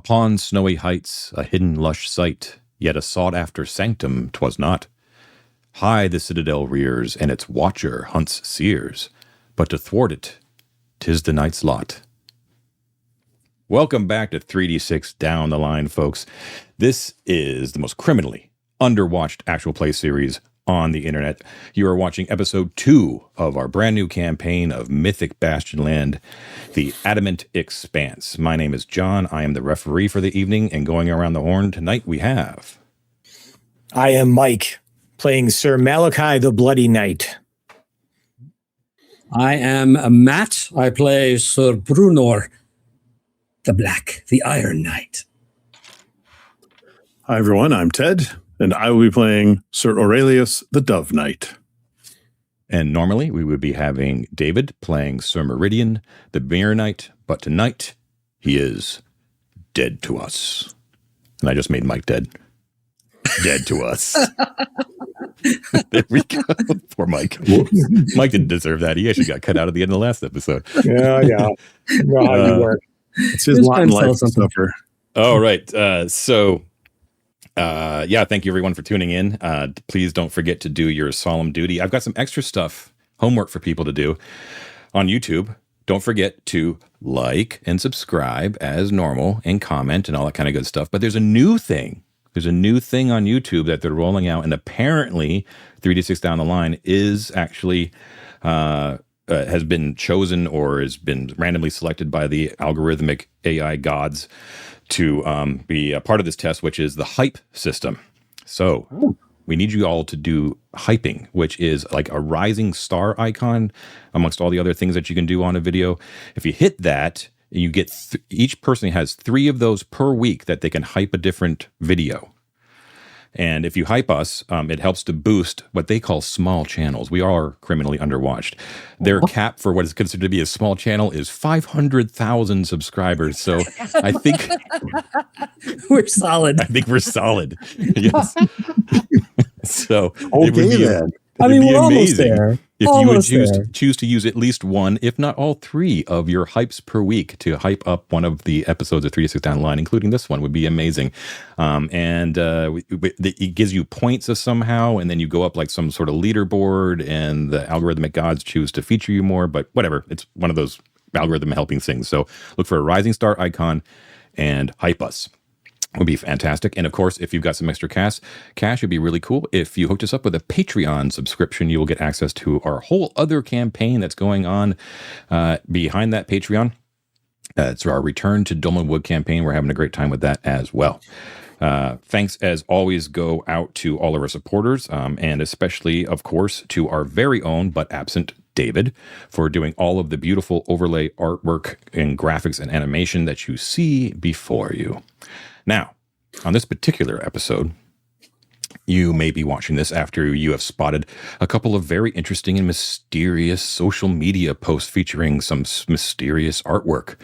Upon snowy heights, a hidden lush sight, yet a sought-after sanctum 'twas not. High the citadel rears, and its watcher hunts Seers, but to thwart it, 'tis the knight's lot. Welcome back to 3D6 Down the Line, folks. This is the most criminally underwatched actual play series on the internet. You are watching episode 2 of our brand new campaign of Mythic Bastionland, the Adamant Expanse. My name is John. I am the referee for the evening, and going around the horn tonight we have... I am Mike, playing Sir Malachi the Bloody Knight. I am Matt. I play Sir Brunor the Iron Knight. Hi everyone, I'm Ted, and I will be playing Sir Aurelius the Dove Knight. And normally we would be having David playing Sir Meridian the Mirror Knight, but tonight he is dead to us. And I just made Mike dead. Dead to us. There we go. Poor Mike. Mike didn't deserve that. He actually got cut out at the end of the last episode. Yeah. You know how you work. It's his lot in life to suffer. All right. Thank you everyone for tuning in. Please don't forget to do your solemn duty. I've got some extra stuff, homework for people to do on YouTube. Don't forget to like and subscribe as normal and comment and all that kind of good stuff. But there's a new thing. There's a new thing on YouTube that they're rolling out, and apparently 3D6 Down the Line is actually has been chosen or has been randomly selected by the algorithmic AI gods to be a part of this test, which is the hype system. So we need you all to do hyping, which is like a rising star icon amongst all the other things that you can do on a video. If you hit that, you get each person has 3 of those per week that they can hype a different video. And if you hype us, it helps to boost what they call small channels. We are criminally underwatched. Their cap for what is considered to be a small channel is 500,000 subscribers. So I think we're solid. I think we're solid. Yes. So okay, then. We're almost there. If you would choose to use at least one, if not all 3 of your hypes per week to hype up one of the episodes of 3D6 Down the Line, including this one, would be amazing. It gives you points somehow, and then you go up like some sort of leaderboard, and the algorithmic gods choose to feature you more, but whatever. It's one of those algorithm helping things. So look for a rising star icon and hype us. Would be fantastic. And of course, if you've got some extra cash, it'd be really cool. If you hooked us up with a Patreon subscription, you will get access to our whole other campaign that's going on behind that Patreon. It's our Return to Dolmenwood campaign. We're having a great time with that as well. Thanks, as always, go out to all of our supporters, and especially, of course, to our very own but absent David for doing all of the beautiful overlay artwork and graphics and animation that you see before you. Now, on this particular episode, you may be watching this after you have spotted a couple of very interesting and mysterious social media posts featuring some mysterious artwork.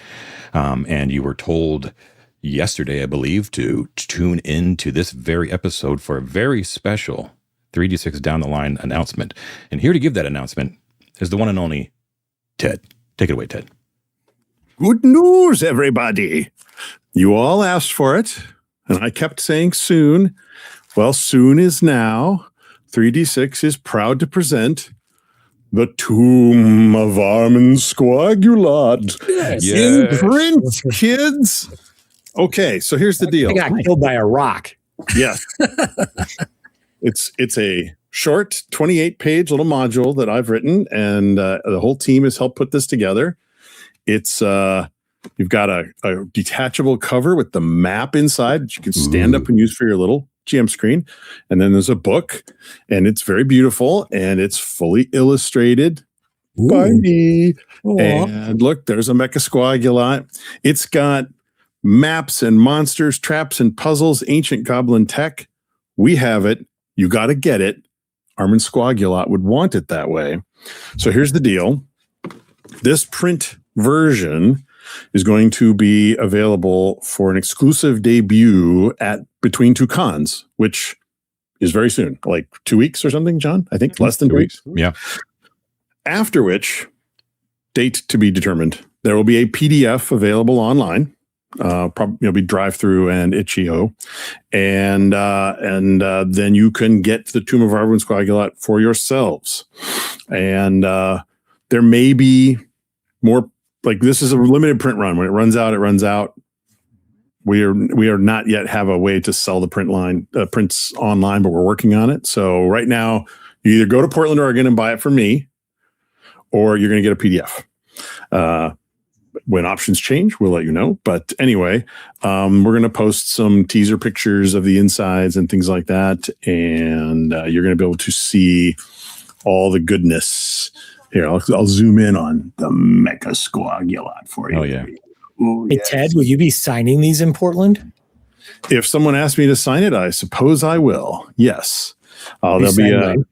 And you were told yesterday, I believe, to tune in to this very episode for a very special 3D6 Down the Line announcement. And here to give that announcement is the one and only Ted. Take it away, Ted. Good news, everybody. You all asked for it, and I kept saying soon. Well, soon is now. 3D6 is proud to present the Tomb of Armin Squagulat. Yes. In print, kids. Okay, so here's the deal. I got killed by a rock. Yes. It's a short 28-page little module that I've written, and the whole team has helped put this together. It's you've got a detachable cover with the map inside that you can stand up and use for your little GM screen. And then there's a book, and it's very beautiful, and it's fully illustrated by me. And look, there's a Mecha Squagulat. It's got maps and monsters, traps and puzzles, ancient goblin tech. We have it. You got to get it. Armin Squagulat would want it that way. So here's the deal. This print version is going to be available for an exclusive debut at Between Two Cons, which is very soon, like 2 weeks or something, John? I think less than 2 weeks. Yeah. After which, date to be determined. There will be a PDF available online. Probably be drive-through and itch.io, and then you can get the Tomb of Arwen's Coagulat for yourselves. And there may be more. Like, this is a limited print run. When it runs out, it runs out. We are not yet have a way to sell the prints online, but we're working on it. So right now, you either go to Portland, Oregon, and buy it from me, or you're going to get a PDF. When options change, we'll let you know. But anyway, we're going to post some teaser pictures of the insides and things like that. And you're going to be able to see all the goodness. Here, I'll zoom in on the Mecha Squagulat for you. Oh, yeah. Ooh, Hey, yes. Ted, will you be signing these in Portland? If someone asks me to sign it, I suppose I will. Yes. You There'll be sign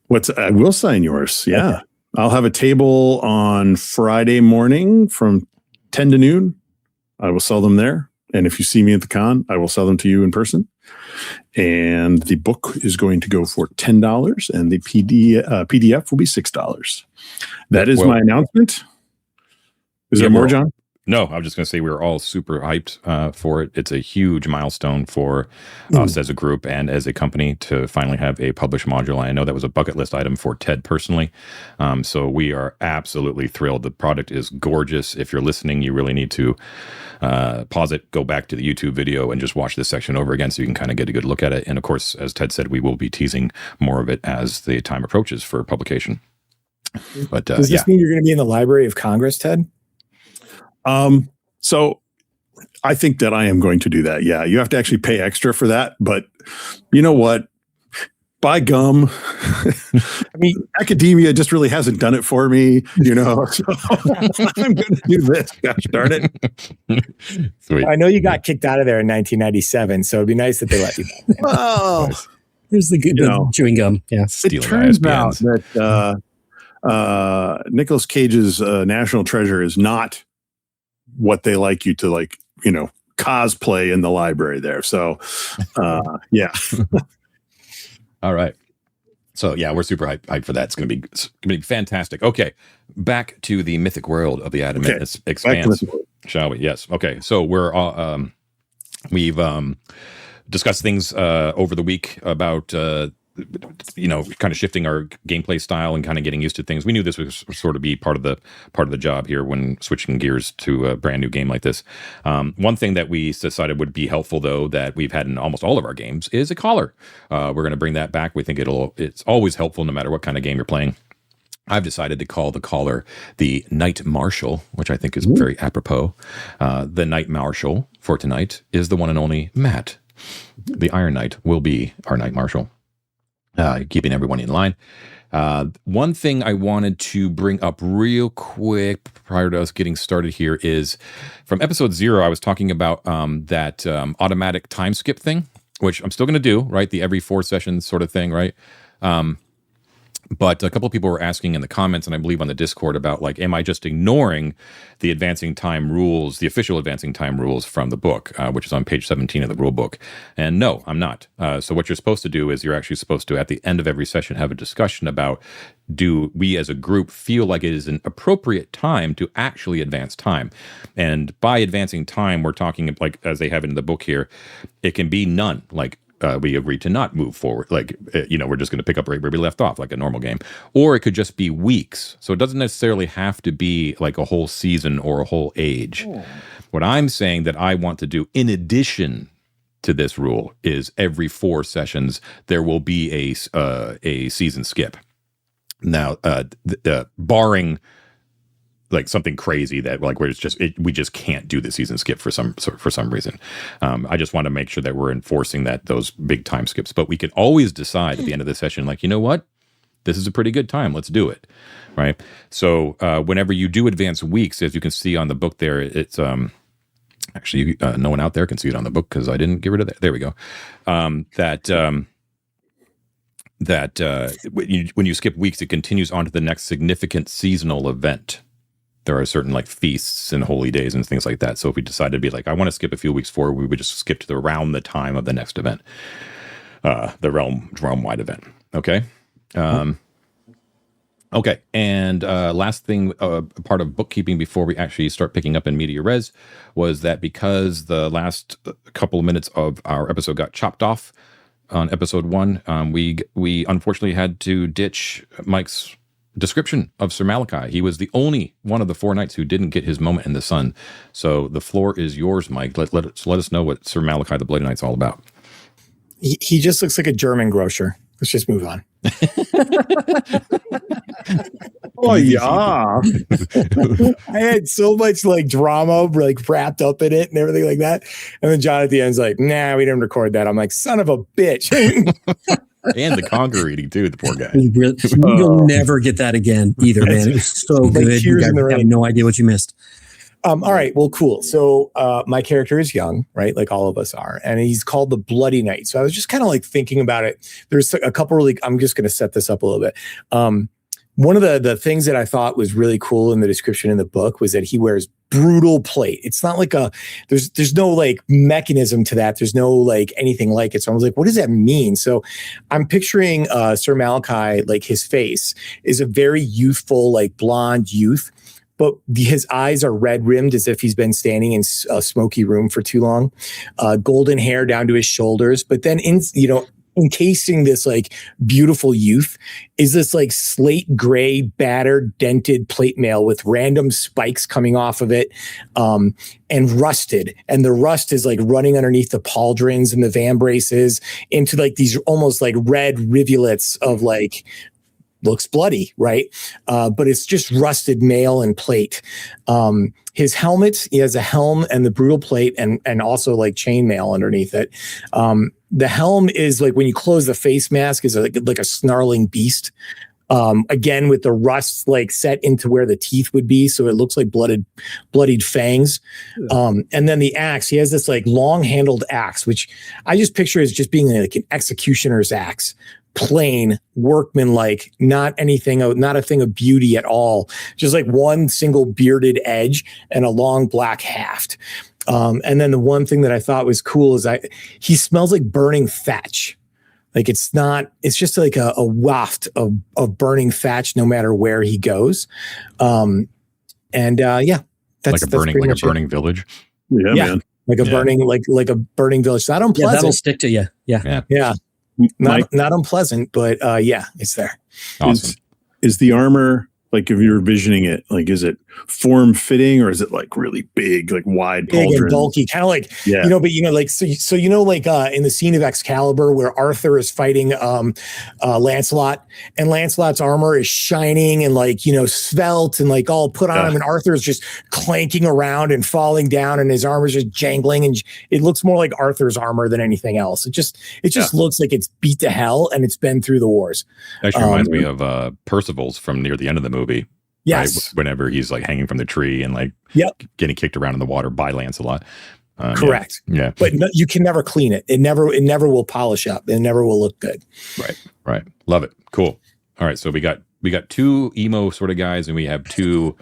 mine? I will sign yours. Yeah. Okay. I'll have a table on Friday morning from 10 to noon. I will sell them there. And if you see me at the con, I will sell them to you in person. And the book is going to go for $10 and the PDF will be $6. That is my announcement. Is there more, John? No, I was just going to say we're all super hyped for it. It's a huge milestone for us as a group and as a company to finally have a published module. I know that was a bucket list item for Ted personally. So we are absolutely thrilled. The product is gorgeous. If you're listening, you really need to pause it, go back to the YouTube video, and just watch this section over again so you can kind of get a good look at it. And of course, as Ted said, we will be teasing more of it as the time approaches for publication. But does this mean you're going to be in the Library of Congress, Ted? So I think that I am going to do that. Yeah. You have to actually pay extra for that, but you know what? By gum. I mean, academia just really hasn't done it for me, so I'm going to do this. Gosh darn it. Sweet. I know you got kicked out of there in 1997, so it'd be nice that they let you back. Oh, Nice. Here's the good chewing gum. Yeah. it turns out that Nicolas Cage's National Treasure is not what they like you to cosplay in the library there. So, yeah. All right. So yeah, we're super hyped for that. It's going to be fantastic. Okay. Back to the mythic world of the Adamant Expanse, shall we? Yes. Okay. So we've discussed things over the week about kind of shifting our gameplay style and kind of getting used to things. We knew this was sort of be part of the job here when switching gears to a brand new game like this. One thing that we decided would be helpful, though, that we've had in almost all of our games is a collar. We're going to bring that back. We think it's always helpful no matter what kind of game you're playing. I've decided to call the collar the Knight Marshal, which I think is very apropos. The Knight Marshal for tonight is the one and only Matt. The Iron Knight will be our Knight Marshal. Keeping everyone in line. One thing I wanted to bring up real quick prior to us getting started here is from episode 0, I was talking about that automatic time skip thing, which I'm still going to do, right? The every 4 sessions sort of thing, right? But a couple of people were asking in the comments, and I believe on the Discord, about am I just ignoring the advancing time rules, the official advancing time rules from the book, which is on page 17 of the rule book. And no, I'm not. So what you're supposed to do is you're actually supposed to, at the end of every session, have a discussion about, do we as a group feel like it is an appropriate time to actually advance time? And by advancing time, we're talking, as they have it in the book here, it can be none, we agreed to not move forward. We're just going to pick up right where we left off, like a normal game. Or it could just be weeks. So it doesn't necessarily have to be like a whole season or a whole age. Oh. What I'm saying that I want to do in addition to this rule is every 4 sessions, there will be a season skip. Now, barring something crazy that where it's just we just can't do the season skip for some reason. I just want to make sure that we're enforcing those big time skips. But we can always decide at the end of the session, you know what, this is a pretty good time, let's do it, right? So whenever you do advance weeks, as you can see on the book there, it's actually no one out there can see it on the book because I didn't get rid of that. There we go. When you skip weeks, it continues on to the next significant seasonal event. There are certain feasts and holy days and things like that. So if we decided to be I want to skip a few weeks forward, we would just skip to around the time of the next event, the realm-wide event. Okay. Okay, and last thing, part of bookkeeping before we actually start picking up in media res was that because the last couple of minutes of our episode got chopped off on episode 1, we unfortunately had to ditch Mike's description of Sir Malachi. He was the only one of the 4 knights who didn't get his moment in the sun. So the floor is yours, Mike. Let us know what Sir Malachi the Bloody Knight's all about. He just looks like a German grocer. Let's just move on. Oh yeah. I had so much like drama like wrapped up in it and everything like that. And then John at the end's like, nah, we didn't record that. I'm like, son of a bitch. And the conker reading too, the poor guy. You'll never get that again either, man. It was so Like good. You tears guys in the have rain. no idea what you missed. All right. Well, cool. So my character is young, right? Like all of us are. And he's called the Bloody Knight. So I was just kind of like thinking about it. There's a couple really, I'm just going to set this up a little bit. One of the things that I thought was really cool in the description in the book was that he wears brutal plate. It's not like there's no like mechanism to that. There's no like anything like it. So I was like, what does that mean? So I'm picturing Sir Malachi, like his face is a very youthful, like blonde youth, but his eyes are red rimmed as if he's been standing in a smoky room for too long. Golden hair down to his shoulders, but then encasing this like beautiful youth is this like slate gray, battered, dented plate mail with random spikes coming off of it, and rusted. And the rust is like running underneath the pauldrons and the vambraces into like these almost like red rivulets of like, looks bloody, right? But it's just rusted mail and plate. His helmet, he has a helm and the brutal plate and also like chainmail underneath it. The helm is like when you close the face mask is like a snarling beast. Again, with the rust like set into where the teeth would be. So it looks like bloodied fangs. And then the axe, he has this like long handled axe, which I just picture as just being like an executioner's axe. Plain, workmanlike, not a thing of beauty at all. Just like one single bearded edge and a long black haft. And then the one thing that I thought was cool is he smells like burning thatch. Like it's just like a waft of burning thatch no matter where he goes. Yeah, that's like a burning village. Yeah, man. Like a burning like a burning village. Not unpleasant. Yeah, that'll stick to you. Yeah. Not unpleasant, but yeah, it's there. Awesome. Is the armor, like if you're envisioning it, like is it form fitting or is it like really big, like wide, big and bulky, kind of like but like so like in the scene of Excalibur where Arthur is fighting Lancelot, and Lancelot's armor is shining and like svelte and like all put on him, and Arthur is just clanking around and falling down, and his armor is just jangling, and it looks more like Arthur's armor than anything else. It just looks like it's beat to hell and it's been through the wars. Actually reminds me of Percival's from near the end of the movie. Yes. Right? Whenever he's like hanging from the tree and like getting kicked around in the water by Lancelot. Correct. Yeah. But you can never clean it. It never will polish up. It never will look good. Right. Love it. Cool. All right. So we got 2 emo sort of guys and we have two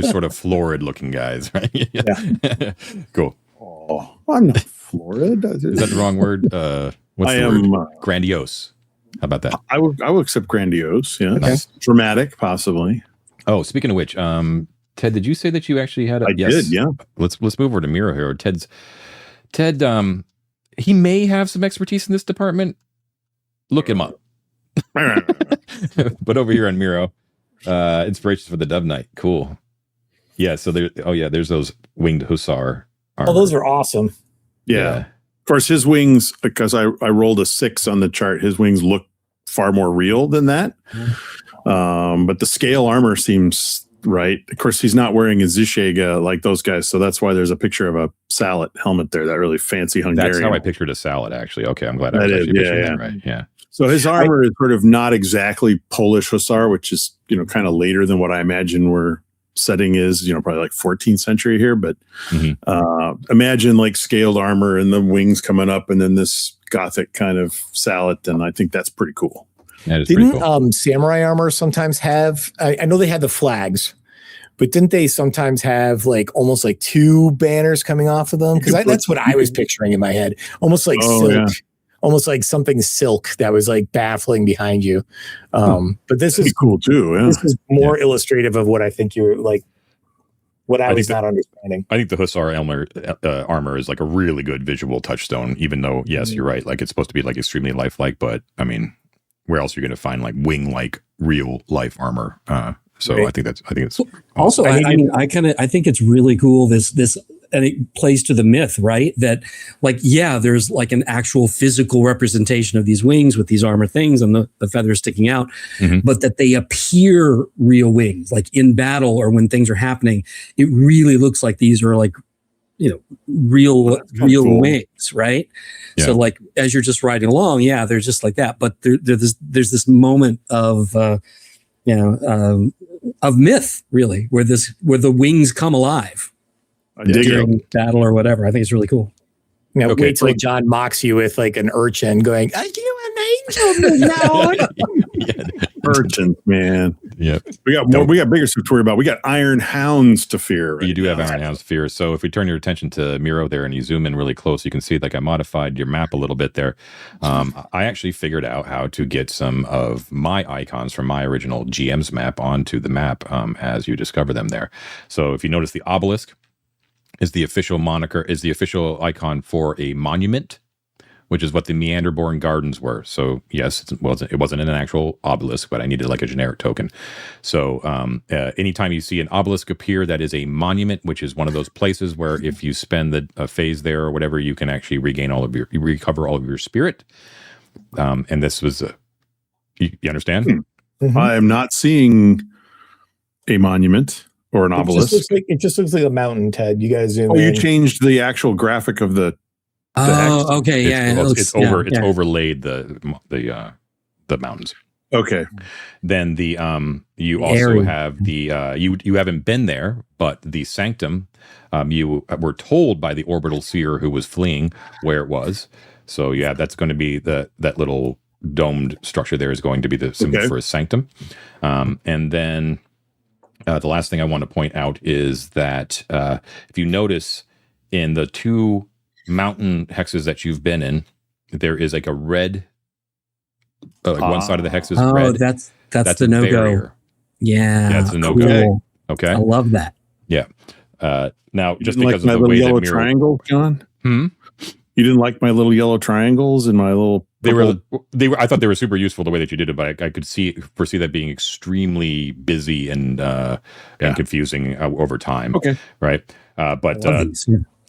sort of florid looking guys, right? Yeah. Cool. Oh, I'm not florid. Is that the wrong word? What's the word? Grandiose. How about that? I will accept grandiose. Yeah. Okay. Dramatic, possibly. Oh, speaking of which, Ted, did you say that you actually had I did, yeah. Let's move over to Miro here. Ted, he may have some expertise in this department. Look him up. But over here on Miro, inspirations for the Dove Knight. Cool. Yeah, so there's those winged hussar armor. Oh, those are awesome. Yeah. Of course, his wings, because I rolled a 6 on the chart, his wings look far more real than that. But the scale armor seems right. Of course, he's not wearing a Zishega like those guys, so that's why there's a picture of a Salet helmet there, that really fancy Hungarian. That's how I pictured a Salet, actually. Okay, I'm glad that I was is, actually picturing that right. Yeah. So his armor is sort of not exactly Polish hussar, which is, kind of later than what I imagine we're setting is, probably like 14th century here, but imagine like scaled armor and the wings coming up and then this Gothic kind of Salet, and I think that's pretty cool. That is pretty cool. Samurai armor sometimes have, I know they had the flags, but didn't they sometimes have like almost like 2 banners coming off of them? Because that's what I was picturing in my head. Almost like silk. Yeah. almost like something silk that was like baffling behind you. But this is cool too. Yeah. This is more illustrative of what I think you were like. What I was not understanding. I think the Hussar armor is like a really good visual touchstone, even though, yes, you're right. Like it's supposed to be like extremely lifelike, but I mean, where else are you going to find like wing-like real life armor? So right. I think it's also, I think it's really cool. This, and it plays to the myth, right? That like, yeah, there's like an actual physical representation of these wings with these armor things and the feathers sticking out, but that they appear real wings, like in battle or when things are happening, it really looks like these are like, you know, real cool. Wings, right? Yeah. So like, as you're just riding along, yeah, they're just like that. But there's this moment of, of myth really, where the wings come alive. During battle or whatever. I think it's really cool. Yeah, okay, wait till John mocks you with like an urchin going, "Are you an angel now?" Urchins, man. Yeah, we got more. We got bigger stuff to worry about. We got iron hounds to fear. Right, you do have iron hounds to fear. So if we turn your attention to Miro there and you zoom in really close, you can see like I modified your map a little bit there. I actually figured out how to get some of my icons from my original GM's map onto the map as you discover them there. So if you notice the obelisk is the official icon for a monument, which is what the Meanderborn Gardens were. So yes, it wasn't an actual obelisk, but I needed like a generic token. So anytime you see an obelisk appear, that is a monument, which is one of those places where if you spend a phase there or whatever, you can actually recover all of your spirit. And this was, you understand? I am not seeing a monument. Or an obelisk. It just looks like a mountain, Ted. You guys zoom in. You changed the actual graphic of the X. Okay, it's overlaid the mountains. Okay. Then you also have the you haven't been there, but the sanctum you were told by the orbital seer who was fleeing where it was. So yeah, that's going to be that little domed structure there is going to be the symbol for a sanctum, and then. The last thing I want to point out is that if you notice in the two mountain hexes that you've been in, there is like a red, one side of the hex is red. That's the no-go. Yeah, that's the no-go. Okay. I love that. Yeah. Now, just like because of my the little way yellow that triangle, John? You didn't like my little yellow triangles and my little... They were. I thought they were super useful the way that you did it, but I could foresee that being extremely busy and confusing over time. Okay, right. But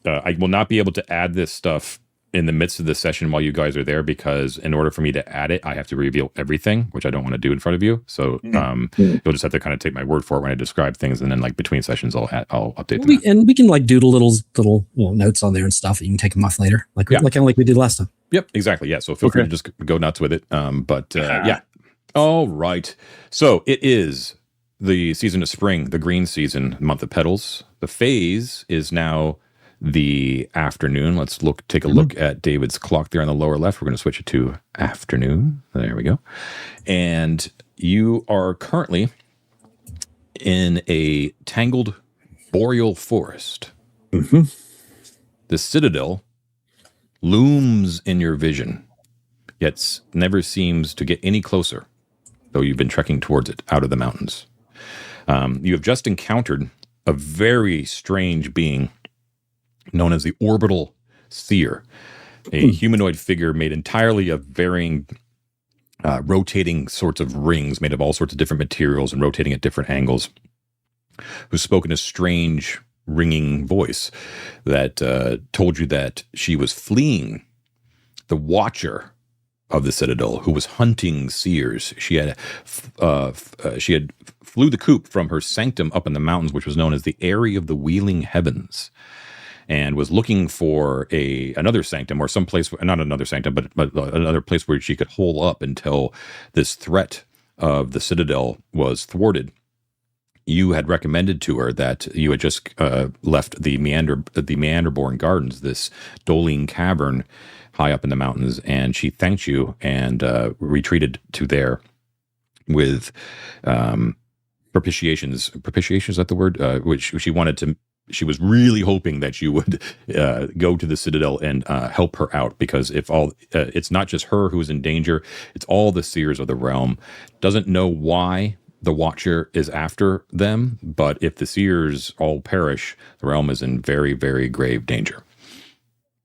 I will not be able to add this stuff in the midst of the session while you guys are there because in order for me to add it, I have to reveal everything, which I don't want to do in front of you. So you'll just have to kind of take my word for it when I describe things, and then like between sessions, I'll update them. And we can like doodle little notes on there and stuff. You can take them off later, like we did last time. Yep, exactly. Yeah. So feel free to just go nuts with it. Yeah. All right. So it is the season of spring, the green season, month of petals. The phase is now the afternoon. Let's take a look at David's clock there on the lower left. We're going to switch it to afternoon. There we go. And you are currently in a tangled boreal forest. The citadel looms in your vision, yet never seems to get any closer, though you've been trekking towards it out of the mountains. You have just encountered a very strange being known as the Orbital Seer, a humanoid figure made entirely of varying rotating sorts of rings made of all sorts of different materials and rotating at different angles, who spoke in a strange ringing voice that told you that she was fleeing the Watcher of the Citadel, who was hunting Seers. She had flew the coop from her sanctum up in the mountains, which was known as the Eyrie of the Wheeling Heavens, and was looking for another sanctum, or some place, not another sanctum, but another place where she could hole up until this threat of the Citadel was thwarted. You had recommended to her that you had just left the Meanderborn Gardens, this Doling cavern high up in the mountains, and she thanked you and retreated to there with propitiations. Propitiation, is that the word? Which she wanted to she was really hoping that you would go to the Citadel and help her out, because if it's not just her who is in danger, it's all the Seers of the realm. Doesn't know why the Watcher is after them, but if the Seers all perish, the realm is in very, very grave danger.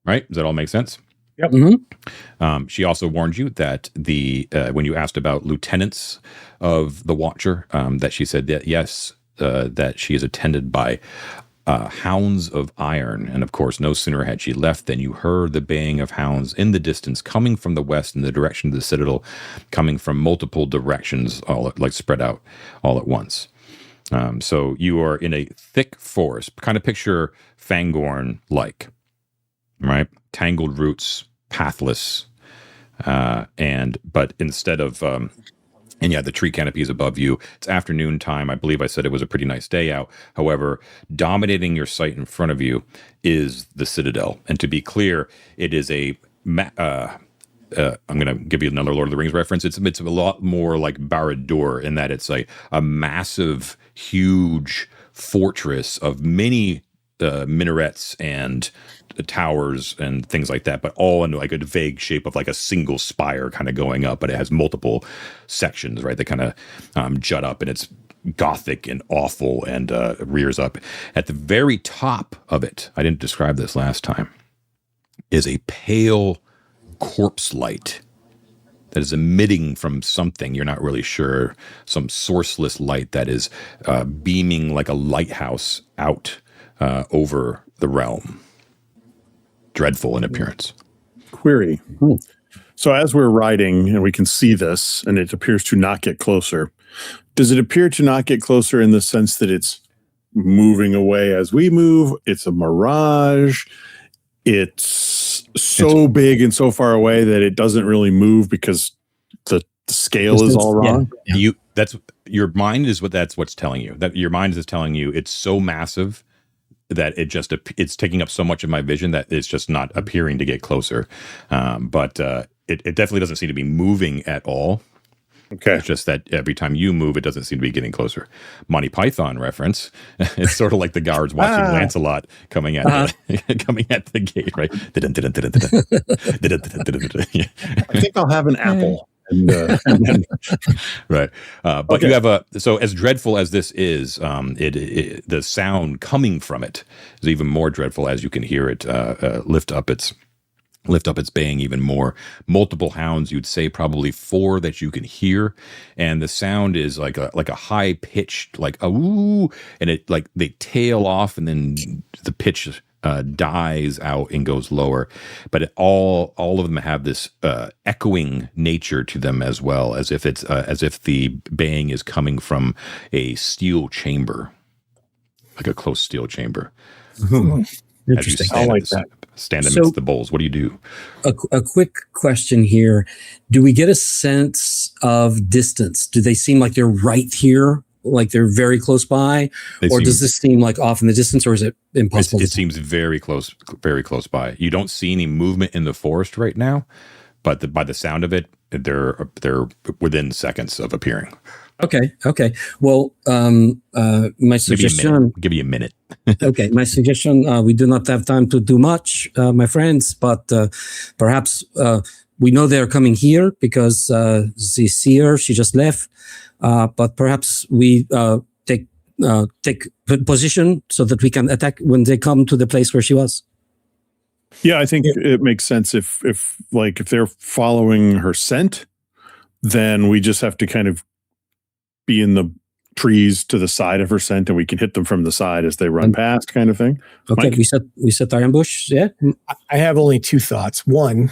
Right? Does that all make sense? Yep. Mm-hmm. She also warned you that when you asked about lieutenants of the Watcher, that she said that yes, that she is attended by hounds of iron. And of course, no sooner had she left than you heard the baying of hounds in the distance, coming from the west in the direction of the Citadel, coming from multiple directions, all like spread out all at once. So you are in a thick forest. Kind of picture Fangorn-like, right? Tangled roots, pathless, but instead of and yeah, the tree canopy is above you. It's afternoon time. I believe I said it was a pretty nice day out. However, dominating your sight in front of you is the Citadel. And to be clear, it is I'm going to give you another Lord of the Rings reference. It's a lot more like Barad-dûr in that it's like a massive, huge fortress of many minarets and towers and things like that, but all in like a vague shape of like a single spire kind of going up, but it has multiple sections, right? That kind of jut up, and it's gothic and awful and rears up. At the very top of it, I didn't describe this last time, is a pale corpse light that is emitting from something. You're not really sure, some sourceless light that is beaming like a lighthouse out over the realm. Dreadful in appearance. Query. So as we're riding and we can see this and it appears to not get closer, does it appear to not get closer in the sense that it's moving away as we move? It's a mirage. It's so big and so far away that it doesn't really move because the scale is all wrong. Yeah. Your mind is what's telling you. That your mind is telling you it's so massive that it's taking up so much of my vision that it's just not appearing to get closer. But it definitely doesn't seem to be moving at all. Okay. It's just that every time you move, it doesn't seem to be getting closer. Monty Python reference. It's sort of like the guards watching Lancelot coming at the gate, right? I think I'll have an apple. And right. But okay. You have so as dreadful as this is, the sound coming from it is even more dreadful as you can hear it lift up its baying even more. Multiple hounds, you'd say probably 4 that you can hear, and the sound is like a high pitched like a woo, and it like they tail off, and then the pitch dies out and goes lower. But all of them have this echoing nature to them as well, as if the baying is coming from a steel chamber, like a close steel chamber. Interesting. I like that. Stand amidst the bowls. What do you do? A quick question here. Do we get a sense of distance? Do they seem like they're right here? Like they're very close by? Or does this seem like off in the distance, or is it impossible? It seems very close by. You don't see any movement in the forest right now, but by the sound of it, they're within seconds of appearing. Okay. Well, my suggestion. Give you a minute. Okay, my suggestion. We do not have time to do much, my friends, but perhaps we know they're coming here because the Seer, she just left. But perhaps we take position so that we can attack when they come to the place where she was. Yeah, I think it makes sense if they're following her scent, then we just have to kind of be in the trees to the side of her scent, and we can hit them from the side as they run past, kind of thing. Okay, Mike? we set our ambush. Yeah, I have only 2 thoughts. One,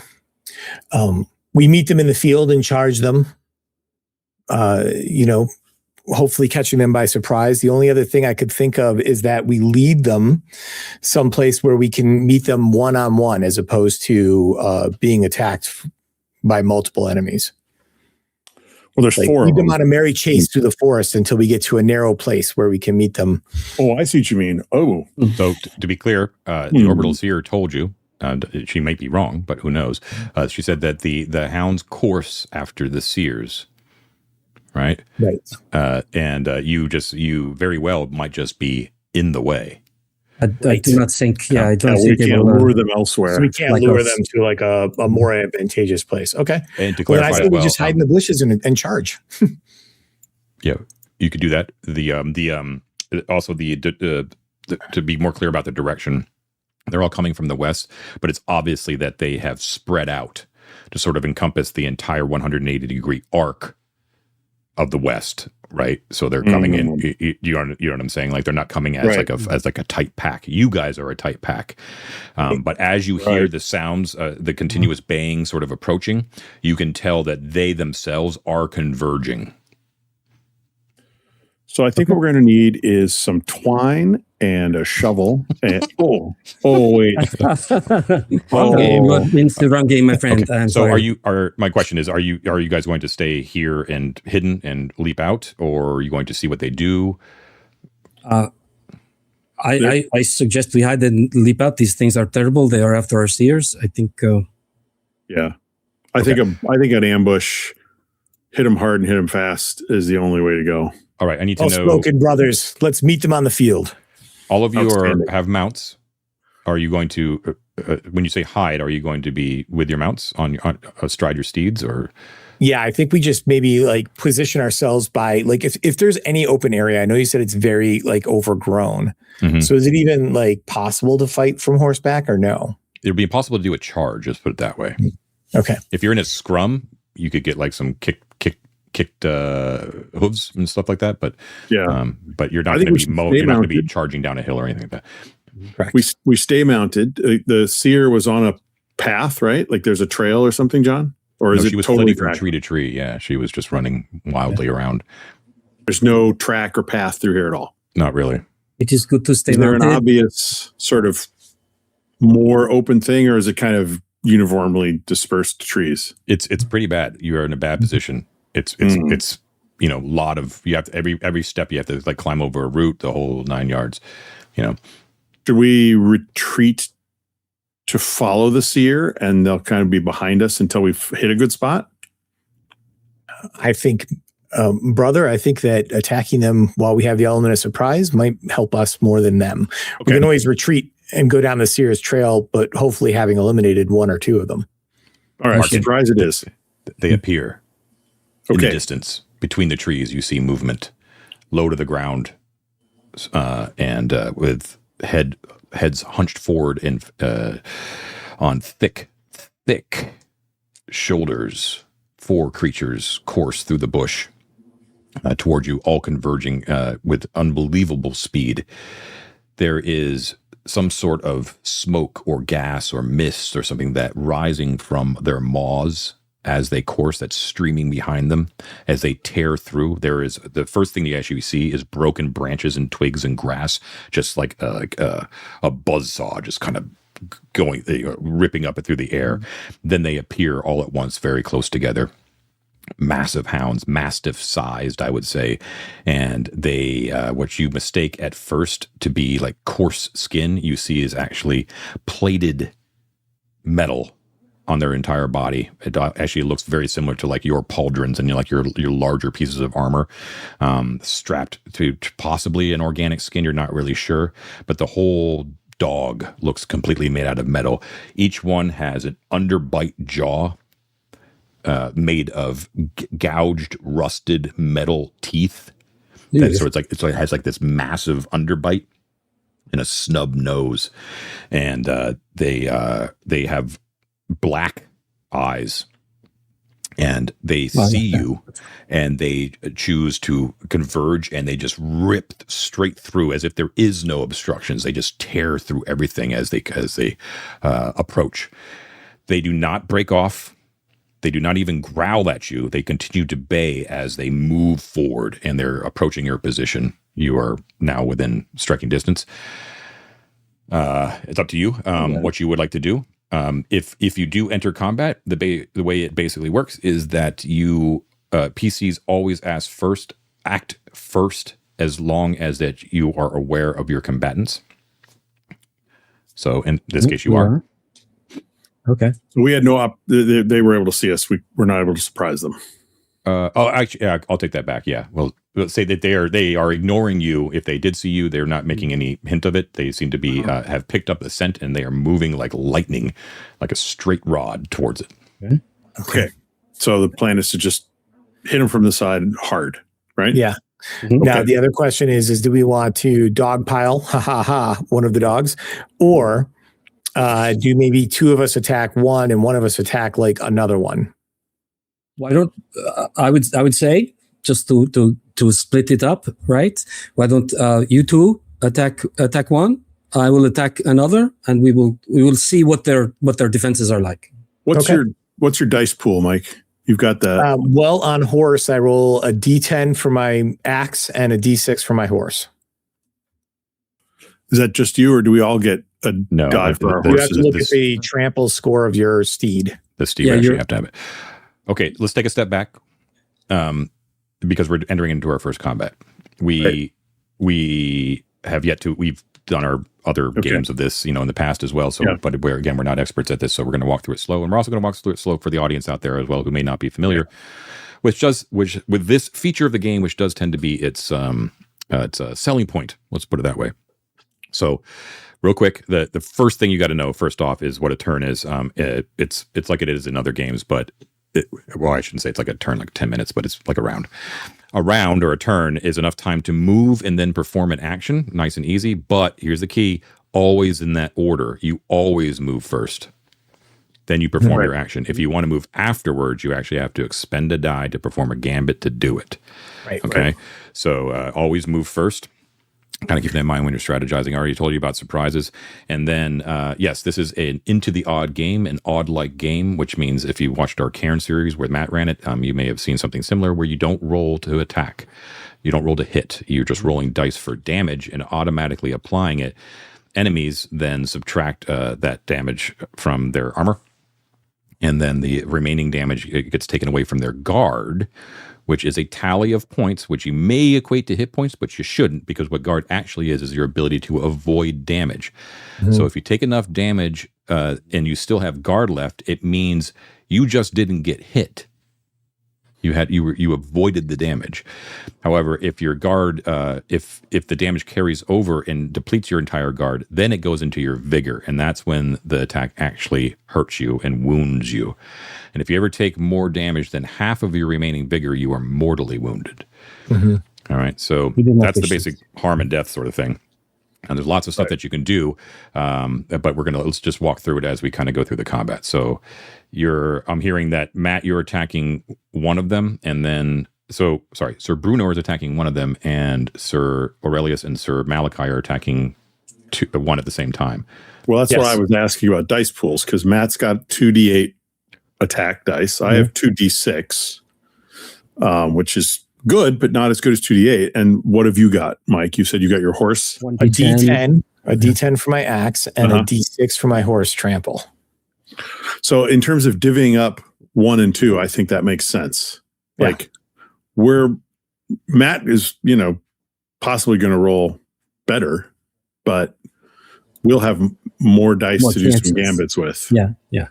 we meet them in the field and charge them. Hopefully catching them by surprise. The only other thing I could think of is that we lead them someplace where we can meet them one-on-one, as opposed to being attacked by multiple enemies. Well, there's 4 lead of them them on a merry chase through the forest until we get to a narrow place where we can meet them. Oh, I see what you mean. Oh. So to be clear, the Orbital Seer told you, she might be wrong, but who knows? She said that the hounds course after the Seers. Right. And you very well might just be in the way. I do not think. Yeah, I don't we think they can't will. lure them elsewhere. So we can't Like lure us. them to like a more advantageous place. Okay. And to Well, then I clarify say as we well, just hide in the bushes and charge. yeah, you could do that. Also to be more clear about the direction, they're all coming from the west, but it's obviously that they have spread out to sort of encompass the entire 180-degree arc of the west, right? So they're coming in. You know what I'm saying? Like they're not coming as like a tight pack. You guys are a tight pack, but as you hear the sounds, the continuous baying sort of approaching, you can tell that they themselves are converging. So I think what we're going to need is some twine and a shovel. And, wait. You are into the wrong game, my friend. Okay. I'm So sorry. my question is, are you guys going to stay here and hidden and leap out, or are you going to see what they do? I suggest we hide and leap out. These things are terrible. They are after our Seers. I think. Yeah, I think an ambush, hit them hard and hit them fast is the only way to go. All right, I need to Well know. spoken, brothers. Let's meet them on the field. All of you Outstanding. have mounts. Are you going to, when you say hide, are you going to be with your mounts on astride your steeds, or? Yeah, I think we just maybe like position ourselves by like if there's any open area. I know you said it's very like overgrown. Mhm. So is it even like possible to fight from horseback or no? It'll be impossible to do a charge. Let's put it that way. Okay. If you're in a scrum, you could get like some kicked hooves and stuff like that. But but you're not going to be you're not going to be charging down a hill or anything like that. Correct. We stay mounted. The seer was on a path, right? Like there's a trail or something, John? Or is No, it she was totally flitting from tree to tree. Yeah, she was just running wildly around. There's no track or path through here at all. Not really. It is good to stay Is there an mounted. obvious sort of more open thing, or is it kind of uniformly dispersed trees? It's pretty bad. You are in a bad position. It's you know, lot of, you have to, every step you have to like climb over a root, the whole 9 yards, you know. Should we retreat to follow the seer and they'll kind of be behind us until we've hit a good spot? I think, brother, I think that attacking them while we have the element of surprise might help us more than them. Okay. We can always retreat and go down the Seers trail, but hopefully having eliminated one or two of them. All right, Martin, surprise it is. They appear in the Okay. distance. Between the trees, you see movement, low to the ground, and with heads hunched forward and on thick shoulders. 4 creatures course through the bush toward you, all converging with unbelievable speed. There is some sort of smoke or gas or mist or something that rising from their maws as they course, that's streaming behind them as they tear through. There is the first thing you actually see is broken branches and twigs and grass, just like a buzzsaw, just kind of going, ripping up through the air. Then they appear all at once, very close together. Massive hounds, mastiff sized, I would say. And they, what you mistake at first to be like coarse skin, you see is actually plated metal on their entire body. It actually looks very similar to like your pauldrons and like your larger pieces of armor, strapped to possibly an organic skin. You're not really sure, but the whole dog looks completely made out of metal. Each one has an underbite jaw made of gouged, rusted metal teeth. So it has like this massive underbite and a snub nose, and they have black eyes, and they see you, and they choose to converge, and they just rip straight through as if there is no obstructions. They just tear through everything as they approach. They do not break off. They do not even growl at you. They continue to bay as they move forward, and they're approaching your position. You are now within striking distance. It's up to you what you would like to do. If you do enter combat, the way it basically works is that you PCs always act first, as long as that you are aware of your combatants. So in this case, you are. Okay. We had no they were able to see us. We were not able to surprise them. Actually, yeah, I'll take that back. Yeah. Well, let's say that they are ignoring you. If they did see you, they're not making any hint of it. They seem to be have picked up the scent, and they are moving like lightning, like a straight rod towards it. Okay. So the plan is to just hit him from the side hard, right? Yeah. Now the other question is do we want to dogpile, one of the dogs, or do maybe two of us attack one and one of us attack like another one? Why don't I would say just to split it up, right? Why don't you two attack one? I will attack another, and we will see what their defenses are like. What's your dice pool, Mike? You've got that. Well, on horse, I roll a D10 for my axe and a D6 for my horse. Is that just you, or do we all get a guide for our You horses? have to look at the trample score of your steed. The steed actually have to have it. Okay, let's take a step back, because we're entering into our first combat. We have yet to. We've done our other games of this, in the past as well. So, but we're not experts at this, so we're going to walk through it slow, and we're also going to walk through it slow for the audience out there as well who may not be familiar, with this feature of the game, which does tend to be its a selling point. Let's put it that way. So, real quick, the first thing you got to know first off is what a turn is. It's like it is in other games, but I shouldn't say it's like a turn, like 10 minutes, but it's like a round. A round or a turn is enough time to move and then perform an action, nice and easy. But here's the key: always in that order. You always move first, then you perform your action. If you want to move afterwards, you actually have to expend a die to perform a gambit to do it. Right. Okay. Right. So always move first. Kind of keep that in mind when you're strategizing. I already told you about surprises. And then, yes, this is an Into the Odd game, an odd-like game, which means if you watched our Cairn series where Matt ran it, you may have seen something similar where you don't roll to attack. You don't roll to hit. You're just rolling dice for damage and automatically applying it. Enemies then subtract that damage from their armor. And then the remaining damage gets taken away from their guard, which is a tally of points, which you may equate to hit points, but you shouldn't, because what guard actually is your ability to avoid damage. So if you take enough damage and you still have guard left, it means you just didn't get hit. You avoided the damage. However, if your guard, if the damage carries over and depletes your entire guard, then it goes into your vigor, and that's when the attack actually hurts you and wounds you. And if you ever take more damage than half of your remaining vigor, you are mortally wounded. All right, so that's the basic harm and death sort of thing. And there's lots of stuff that you can do, but let's just walk through it as we kind of go through the combat. So I'm hearing that Matt, you're attacking one of them, and then Sir Bruno is attacking one of them, and Sir Aurelius and Sir Malachi are attacking one at the same time. Well, that's what I was asking about dice pools, because Matt's got 2d8 attack dice. I have 2d6, which is good, but not as good as 2d8. And what have you got, Mike? You said you got your horse? A D10 for my axe, and a D6 for my horse trample. So in terms of divvying up 1 and 2, I think that makes sense. Like where Matt is, possibly going to roll better, but we'll have more dice to do some gambits with. Yeah.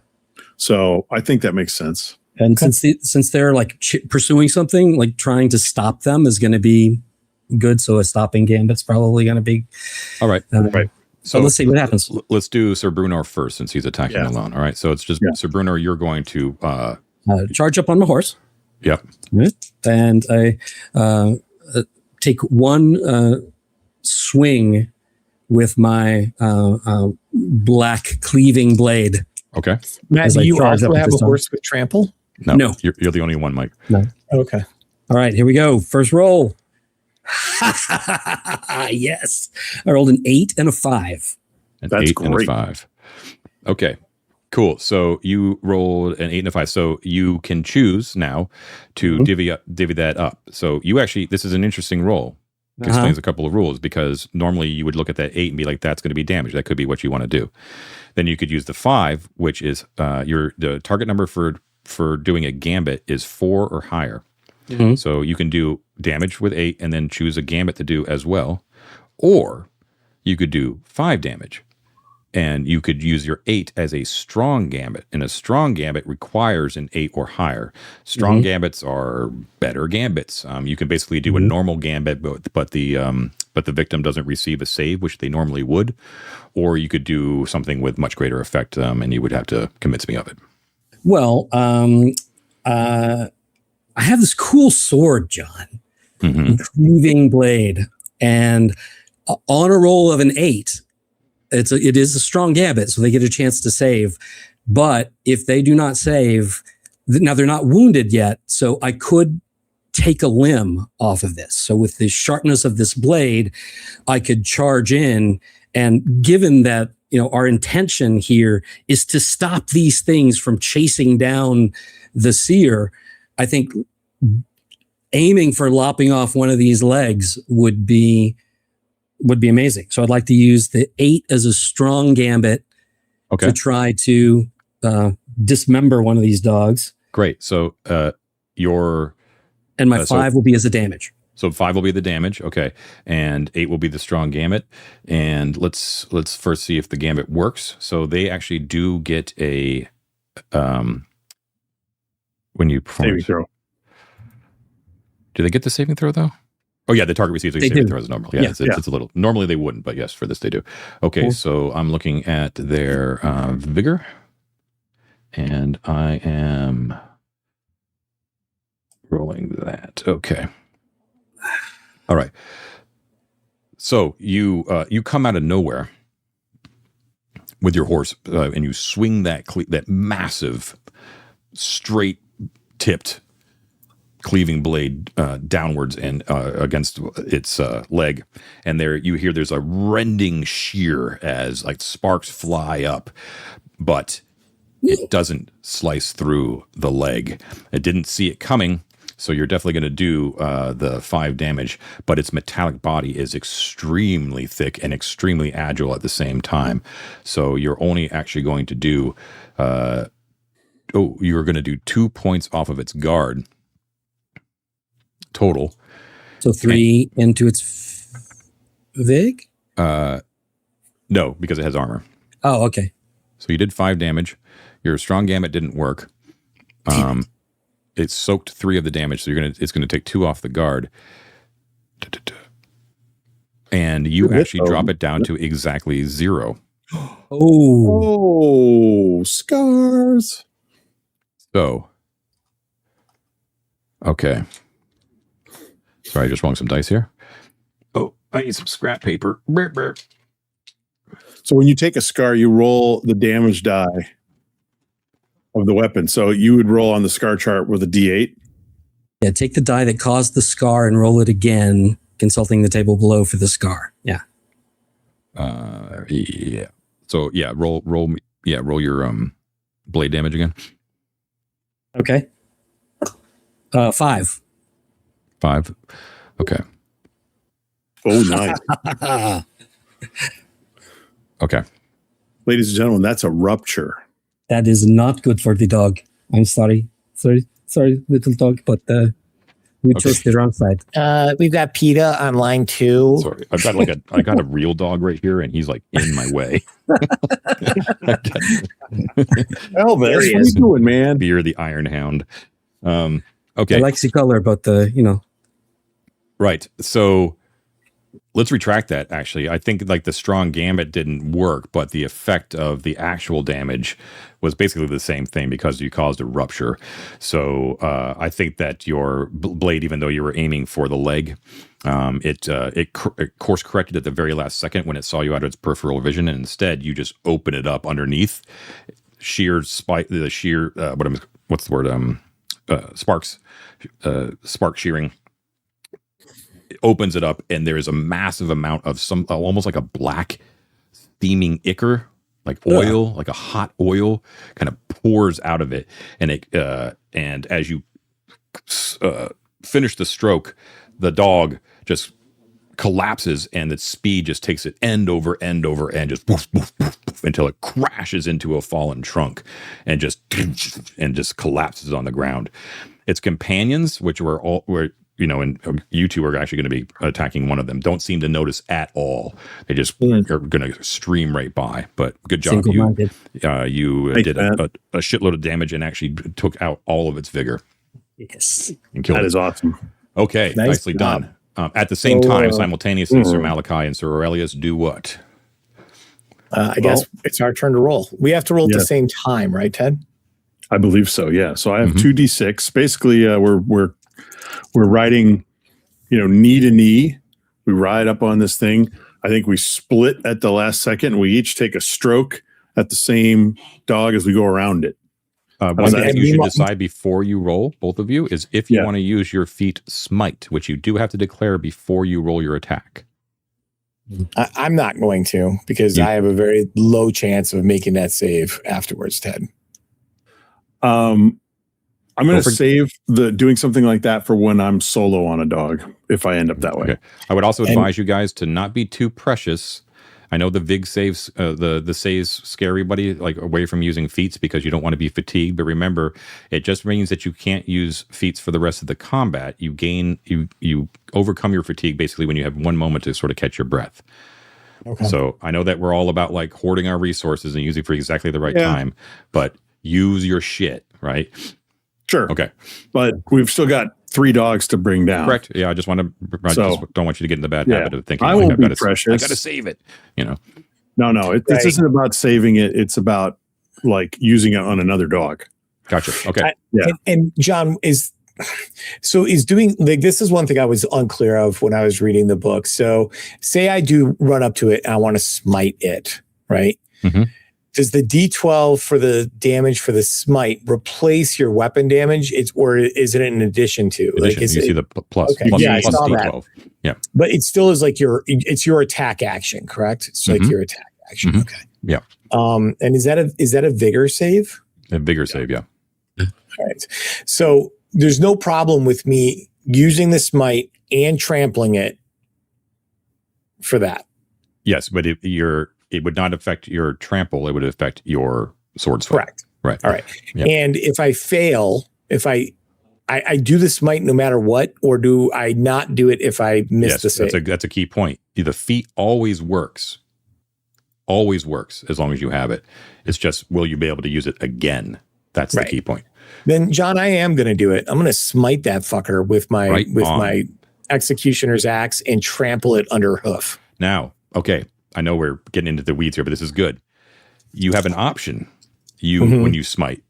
So I think that makes sense. And since they're like pursuing something, like trying to stop them is going to be good. So a stopping gambit's probably going to be all right. Right. So let's see what happens. Let's do Sir Bruno first, since he's attacking alone. All right. So it's just Sir Bruno. You're going to charge up on my horse. Yep. And I take one swing with my black cleaving blade. Okay. Matt, do you also have a horse with trample? No. You're the only one, Mike. No. Okay. All right, here we go. First roll. Yes. I rolled an 8 and a 5. That's great. And a 5. Okay. Cool. So you rolled an 8 and a 5. So you can choose now to divvy that up. So you actually, this is an interesting roll. It explains a couple of rules, because normally you would look at that 8 and be like, that's going to be damage. That could be what you want to do. Then you could use the 5, which is the target number for doing a gambit is 4 or higher. So you can do damage with 8 and then choose a gambit to do as well. Or you could do 5 damage And you could use your 8 as a strong gambit, and a strong gambit requires an 8 or higher. Strong gambits are better gambits. You can basically do a normal gambit, but the victim doesn't receive a save, which they normally would, or you could do something with much greater effect, and you would have to convince me of it. Well, I have this cool sword, John, cleaving blade, and on a roll of an 8. It is a strong gambit, so they get a chance to save. But if they do not save, now they're not wounded yet, so I could take a limb off of this. So with the sharpness of this blade, I could charge in, and given that our intention here is to stop these things from chasing down the seer, I think aiming for lopping off one of these legs would be amazing. So I'd like to use the 8 as a strong gambit to try to dismember one of these dogs. Great. So and my 5 will be as a damage. So 5 will be the damage, okay, and 8 will be the strong gambit. And let's first see if the gambit works. So they actually do get a when you perform saving throw. Do they get the saving throw though? Oh yeah, the target receives a saving throw as normal. Yeah, it's a little. Normally they wouldn't, but yes, for this they do. Okay, cool. So I'm looking at their vigor, and I am rolling that. Okay. All right. So you come out of nowhere with your horse, and you swing that massive, straight tipped cleaving blade downwards and against its leg, and there's a rending shear as like sparks fly up, but it doesn't slice through the leg. It didn't see it coming, so you're definitely going to do the 5 damage, but its metallic body is extremely thick and extremely agile at the same time. So you're only actually going to do you're going to do 2 points off of its guard total. So 3 into its vig? No, because it has armor. Oh, okay. So you did 5 damage. Your strong gambit didn't work. It soaked 3 of the damage, so it's gonna take 2 off the guard. And you actually drop it down to exactly 0. Oh, scars. So okay. Sorry, just rolling some dice here. Oh, I need some scrap paper. Burp, burp. So when you take a scar, you roll the damage die of the weapon. So you would roll on the scar chart with a D8. Yeah, take the die that caused the scar and roll it again, consulting the table below for the scar. Yeah. Yeah. So yeah, roll your blade damage again. Okay. 5. 5. Okay. Oh, nice. Okay. Ladies and gentlemen, that's a rupture. That is not good for the dog. I'm sorry. Sorry, little dog, but we chose the wrong side. We've got PETA on line 2. Sorry. I got a real dog right here, and he's like in my way. Elvis, what are you doing, man? Beer the Iron Hound. Okay. I like the color, but Right. So let's retract that, actually. I think like the strong gambit didn't work, but the effect of the actual damage was basically the same thing because you caused a rupture. So I think that your blade, even though you were aiming for the leg, it course corrected at the very last second when it saw you out of its peripheral vision, and instead you just open it up underneath. Spark shearing. It opens it up, and there is a massive amount of some almost like a black steaming ichor, like oil, like a hot oil, kind of pours out of it, and and as you finish the stroke, the dog just collapses, and its speed just takes it end over end, just poof, poof, poof, poof, until it crashes into a fallen trunk, and just collapses on the ground. Its companions, which were and you two are actually going to be attacking one of them. Don't seem to notice at all. They just are going to stream right by. But good job, you did a shitload of damage and actually took out all of its vigor. Yes, and killed That is awesome. Okay, nicely done. At the same time, simultaneously, Sir Malachi and Sir Aurelius do what? I guess it's our turn to roll. We have to roll at the same time, right, Ted? I believe so. Yeah. So I have 2d6. Basically, we're riding, knee to knee. We ride up on this thing. I think we split at the last second. We each take a stroke at the same dog as we go around it. One thing that you should decide before you roll, both of you, is if you want to use your feat Smite, which you do have to declare before you roll your attack. I'm not going to, because I have a very low chance of making that save afterwards, Ted. I'm going to save doing something like that for when I'm solo on a dog, if I end up that way. Okay. I would also advise you guys to not be too precious. I know the VIG saves, the saves scare everybody away from using feats because you don't want to be fatigued. But remember, it just means that you can't use feats for the rest of the combat. You overcome your fatigue basically when you have one moment to sort of catch your breath. Okay. So I know that we're all about hoarding our resources and using for exactly the right time, but use your shit, right? Sure. Okay. But we've still got 3 dogs to bring down. Correct. Yeah. I just don't want you to get in the bad habit of thinking, I won't be precious. I got to save it. No. This isn't about saving it. It's about using it on another dog. Gotcha. Okay. And John is doing this is one thing I was unclear of when I was reading the book. So say I do run up to it and I want to smite it, right? Mm-hmm. Does the D12 for the damage for the smite replace your weapon damage? Or is it in addition to? You see the plus. Okay. Plus, I plus saw D12. that. Yeah. But it still is it's your attack action, correct? It's your attack action. Mm-hmm. Okay. Yeah. And is that a vigor save? A vigor save, yeah. All right. So there's no problem with me using the smite and trampling it for that. Yes, but it would not affect your trample. It would affect your sword swing. Correct. Right. All right. Yep. And if I fail, if I do the smite no matter what, or do I not do it if I miss the save? That's a key point. The feat always works. Always works as long as you have it. It's just, will you be able to use it again? That's the key point. Then, John, I am going to do it. I'm going to smite that fucker with my executioner's axe and trample it under hoof. Now, okay. I know we're getting into the weeds here, but this is good. You have an option. When you smite,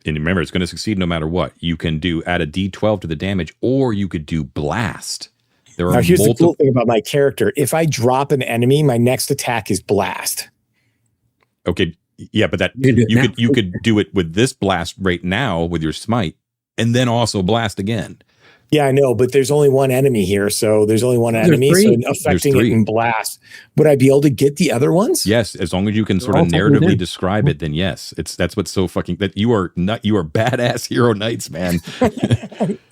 and remember, it's going to succeed no matter what. You can add a D12 to the damage, or you could do blast. Here's the cool thing about my character. If I drop an enemy, my next attack is blast. Okay, yeah, but you could do it with this blast right now with your smite, and then also blast again. Yeah, I know, but there's only one enemy here, so there's only one enemy, so affecting it in blast. Would I be able to get the other ones? Yes, as long as you can sort of narratively describe it, then yes. That's what's so fucking that you are badass hero knights, man.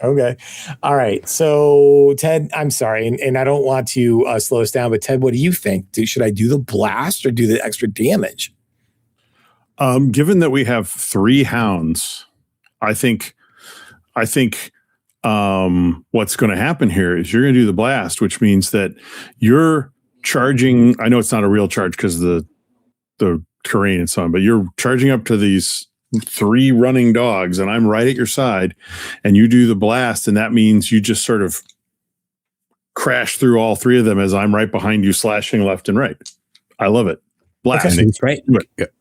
Okay. All right. So Ted, I'm sorry, and I don't want to slow us down, but Ted, what do you think? Should I do the blast or do the extra damage? Given that we have 3 hounds, I think what's going to happen here is you're going to do the blast, which means that you're charging. I know it's not a real charge because of the terrain and so on, but you're charging up to these 3 running dogs, and I'm right at your side, and you do the blast, and that means you just sort of crash through all 3 of them as I'm right behind you, slashing left and right. I love it. Blast. That's right.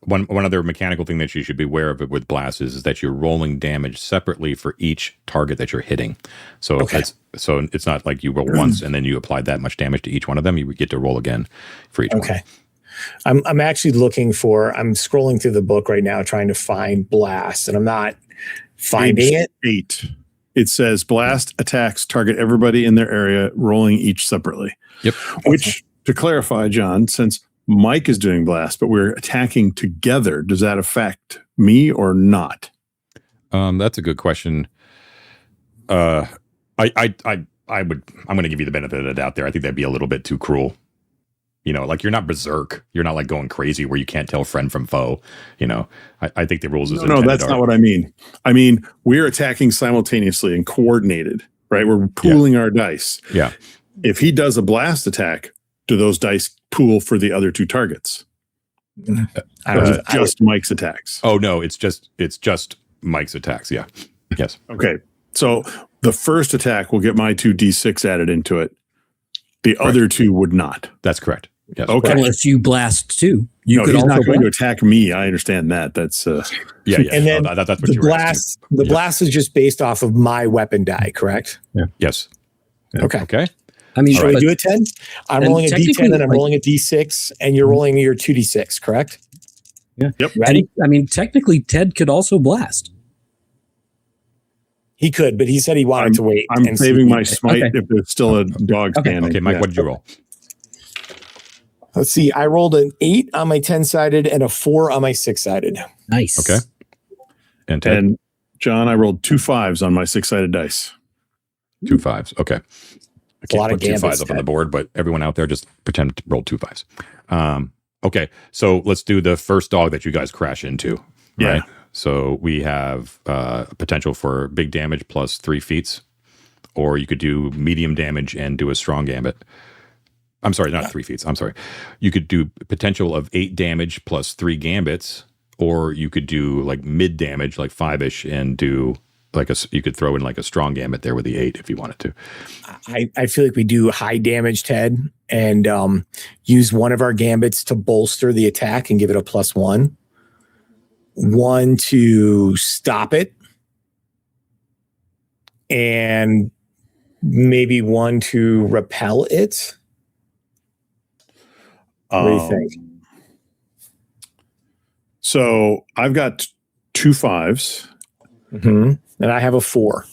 One other mechanical thing that you should be aware of with blast is that you're rolling damage separately for each target that you're hitting. So it's not like you roll once and then you apply that much damage to each one of them. You get to roll again for each one. Okay. I'm actually I'm scrolling through the book right now trying to find blast, and I'm not finding it. 8. It says blast attacks target everybody in their area, rolling each separately. Yep. Which, to clarify, John, since Mike is doing blast, but we're attacking together, does that affect me or not? That's a good question. I'm going to give you the benefit of the doubt there. I think that'd be a little bit too cruel. You're not berserk. You're not going crazy where you can't tell friend from foe. I think the rules is no, that's not what I mean. I mean, we're attacking simultaneously and coordinated. right? We're pooling our dice. Yeah. If he does a blast attack, do those dice pool for the other 2 targets? Just Mike's attacks. Oh no, it's just Mike's attacks. Yeah. Yes. Okay. So the first attack will get my 2d6 added into it. The other 2 would not. That's correct. Yes. Okay. Unless you blast too. You could he's also not going to blast. attack me. I understand that. That's Yeah. And then that's what the you were asking. blast is just based off of my weapon die, correct? Yes. Okay. Okay. I mean, Shall we but- do a 10? I'm and rolling a technically, D10 and I'm like- rolling a D6, and you're rolling your 2D6, correct? Yeah. Yep. Ready? I mean, technically, Ted could also blast. He could, but he said he wanted to wait. I'm and saving see. my smite Okay. if there's still a dog standing. Okay, Mike, Yeah. what did you roll? Let's see. I rolled an 8 on my 10-sided and a 4 on my 6-sided. Nice. Okay. And Ted, And John, I rolled 2 5s on my 6-sided dice. 2 5s. Okay. I a can't lot of put 2 5s gambits, up on the Ted. board, but everyone out there just pretend to roll 2 5s. Okay, so let's do the first dog that you guys crash into. Yeah. Right? So we have potential for big damage plus 3 feats, or you could do medium damage and do a strong gambit. I'm sorry, not 3 feats. I'm sorry. You could do potential of 8 damage plus 3 gambits, or you could do like mid damage, like 5-ish, and do like you could throw in like a strong gambit there with the 8 if you wanted to. I feel like we do high damage, Ted, and use one of our gambits to bolster the attack and give it a +1. 1 to stop it, and maybe 1 to repel it. What do you think? So I've got 2 5s Mm-hmm. And I have a 4.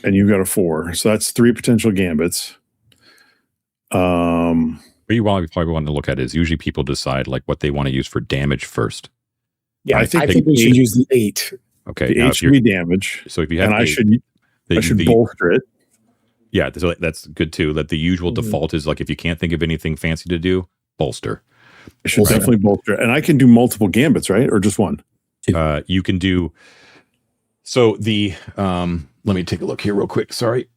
and you've got a 4. So that's 3 potential gambits. What you probably want to look at is usually people decide like what they want to use for damage first. Yeah, I I think think we should use the 8. Okay. The Now if you're, HP damage. so if you have And I 8, should bolster it. yeah, so that's good too. That the usual Mhm. default is like if you can't think of anything fancy to do, bolster. I should Bolster. definitely bolster it. And I can do multiple gambits, right? Or just one? You can do. So the let me take a look here real quick. Sorry.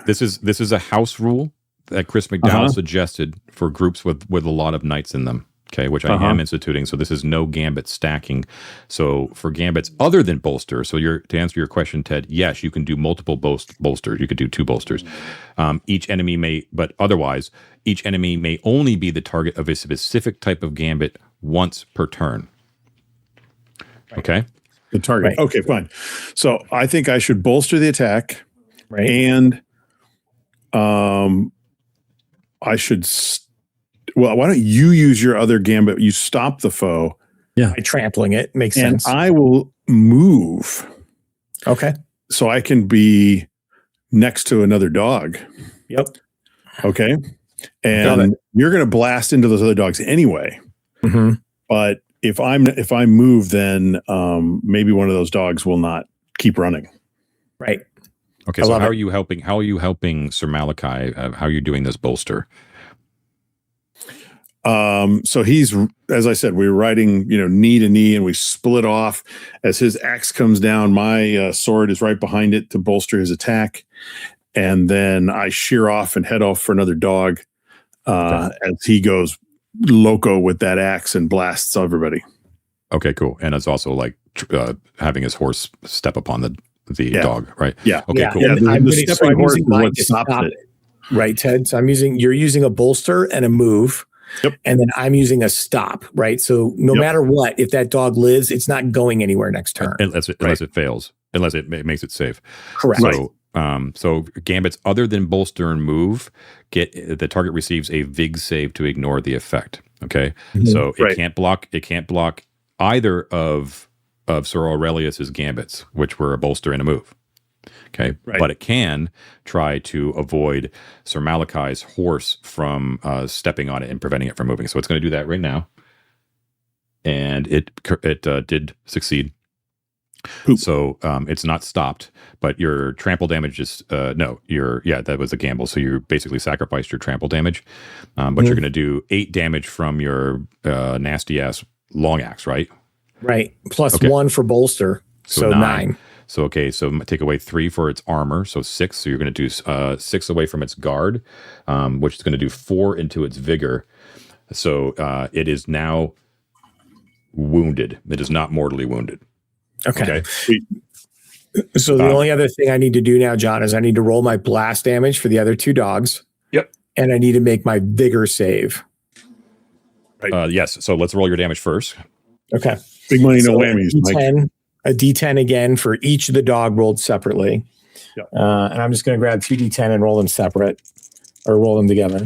This is a house rule that Chris McDowall suggested for groups with a lot of knights in them. Okay, which I am instituting. So this is no gambit stacking. So for gambits other than bolster, so to answer your question, Ted, yes, you can do multiple bolsters. You could do 2 bolsters. Each enemy may only be the target of a specific type of gambit once per turn. Okay. The target. Right. Okay, fine. So I think I should bolster the attack, Right. and I should. Well, why don't you use your other gambit? You stop the foe, By trampling it. Makes and sense. I will move Okay. so I can be next to another dog. Yep. Okay, Got and you're going to blast into those other dogs anyway. Mm-hmm. But if I move, then maybe one of those dogs will not keep running. Right. Okay. I So love how it. are you helping? How are you helping Sir Malachi? How are you doing this bolster? So he's, as I said, we were riding, knee to knee, and we split off. As his axe comes down, my sword is right behind it to bolster his attack, and then I shear off and head off for another dog as he goes loco with that axe and blasts everybody. Okay, cool. And it's also like having his horse step upon the dog, right? Yeah. Okay, cool. Yeah, And I'm the gonna- stepping I'm horse using is mine what to stops stop it. Right, Ted? So you're using a bolster and a move. Yep. And then I'm using a stop, right? So no matter what, if that dog lives, it's not going anywhere next turn. Unless it fails, unless it makes it safe. Correct. So, so gambits other than bolster and move the target receives a Vig save to ignore the effect. Okay, so it can't block. It can't block either of Sir Aurelius's gambits, which were a bolster and a move. Okay, but it can try to avoid Sir Malachi's horse from stepping on it and preventing it from moving. So it's going to do that right now, and it did succeed. Poop. So it's not stopped, but your trample damage is that was a gamble. So you basically sacrificed your trample damage, but you're going to do 8 damage from your nasty ass long axe, right? Right. Plus Okay. 1 for bolster. So 9. So, okay. So take away 3 for its armor. So 6. So you're going to do 6 away from its guard, which is going to do 4 into its vigor. So it is now wounded. It is not mortally wounded. Okay. So the only other thing I need to do now, John, is I need to roll my blast damage for the other 2 dogs. Yep. And I need to make my vigor save. Right. Yes. So let's roll your damage first. Okay. Big money, no whammies, Mike. A D10 again for each of the dog rolled separately. Yep. And I'm just going to grab 2 D10 and roll them separate or roll them together.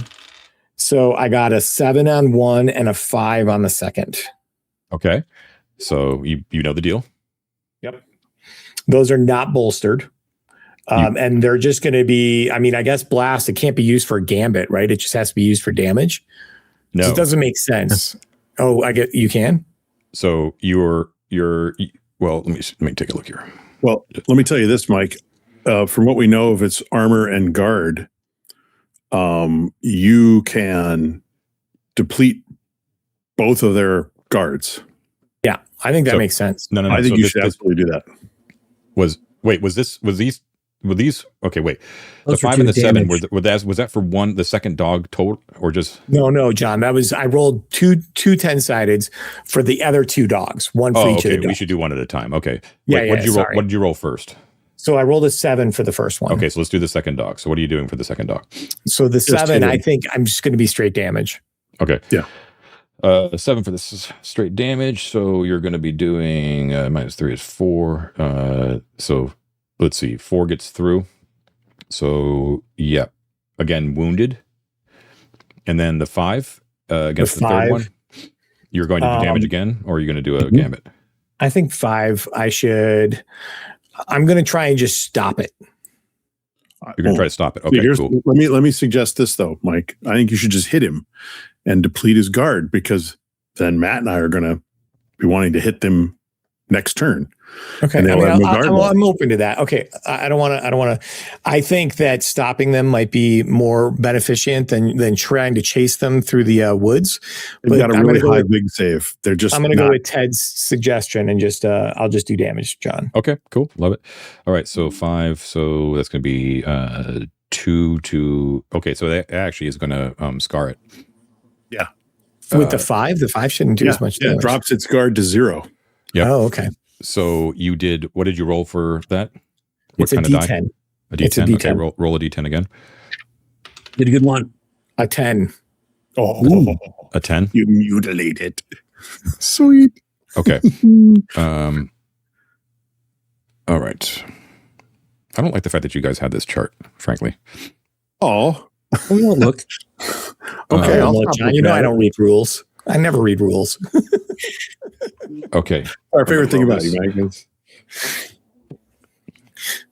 So I got a 7 on one and a 5 on the second. Okay. So you know the deal. Yep. Those are not bolstered. And they're just going to be, I mean, I guess blast, it can't be used for a gambit, right? It just has to be used for damage. No. So it doesn't make sense. Oh, you can? So well, let me take a look here. Well, let me tell you this, Mike. From what we know of its armor and guard, you can deplete both of their guards. Yeah, I think that makes sense. No. I think you should absolutely do that. Was these? Okay, wait. Those the were 5 and the 7 damage. was that for the second dog total, or just? No, John. I rolled two 10-sideds for the other 2 dogs. One for each of the dogs. We should do one at a time. Okay. Yeah, What did you roll first? So I rolled a 7 for the first one. Okay, so let's do the second dog. So what are you doing for the second dog? So the 7, I think I'm just going to be straight damage. Okay. Yeah. 7 for this is straight damage. So you're going to be doing -3 is 4. So let's see. 4 gets through. So yeah, again wounded, and then the 5 against the third one. You're going to do damage again, or are you going to do a gambit? I think 5. I'm going to try and just stop it. You're going to try to stop it. Okay, cool. Let me suggest this though, Mike. I think you should just hit him and deplete his guard, because then Matt and I are going to be wanting to hit them next turn. Okay, I'm open to that. Okay, I don't want to. I think that stopping them might be more beneficent than trying to chase them through the woods. They've got a really high big save. They're just. I'm going to go with Ted's suggestion and just I'll just do damage, John. Okay, cool, love it. All right, so 5. So that's going to be 2 to. Okay, so that actually is going to scar it. Yeah. With the 5 shouldn't do as much damage. It drops its guard to 0. Yeah. Oh, okay. So what did you roll for that? It's a D10. A D10. Okay, roll a D10 again. Did a good one. A 10. Oh, a 10. You mutilate it. Sweet. Okay. All right. I don't like the fact that you guys had this chart, frankly. Oh. We won't look. Okay, John, you know I don't read rules. I never read rules. Okay. Our favorite thing about you, Mike, is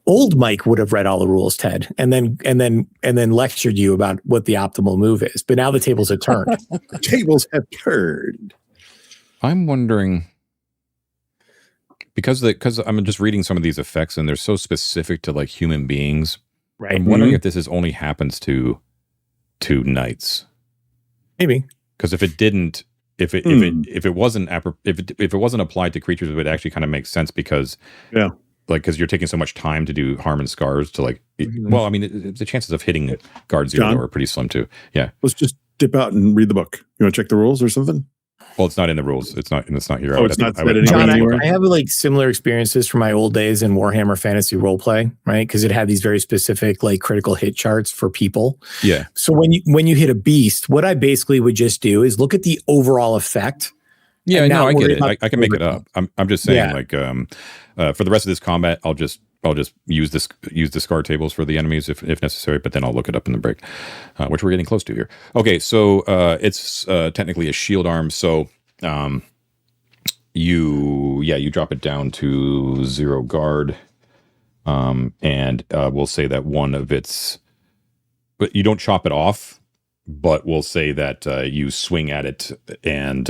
old Mike would have read all the rules, Ted, and then lectured you about what the optimal move is. But now the tables have turned. Tables have turned. I'm wondering, because I'm just reading some of these effects and they're so specific to like human beings. Right. I'm wondering if this only happens to knights. Maybe. Because if it didn't, if it wasn't applied to creatures, it would actually kind of make sense, because because you're taking so much time to do harm and scars to like. Well, I mean, the chances of hitting guard 0 are pretty slim too. Yeah. Let's just dip out and read the book. You want to check the rules or something? Well, it's not in the rules. It's not here. Oh, it's not. John, I have like similar experiences from my old days in Warhammer Fantasy Roleplay, right? Because it had these very specific like critical hit charts for people. Yeah. So when you hit a beast, what I basically would just do is look at the overall effect. Yeah, no, I get it. I can make it up. I'm just saying, like, for the rest of this combat, I'll just use the scar tables for the enemies if necessary, but then I'll look it up in the break, which we're getting close to here. Okay, so it's technically a shield arm. So you drop it down to 0 guard, and we'll say that one of its, but you don't chop it off, but we'll say that you swing at it and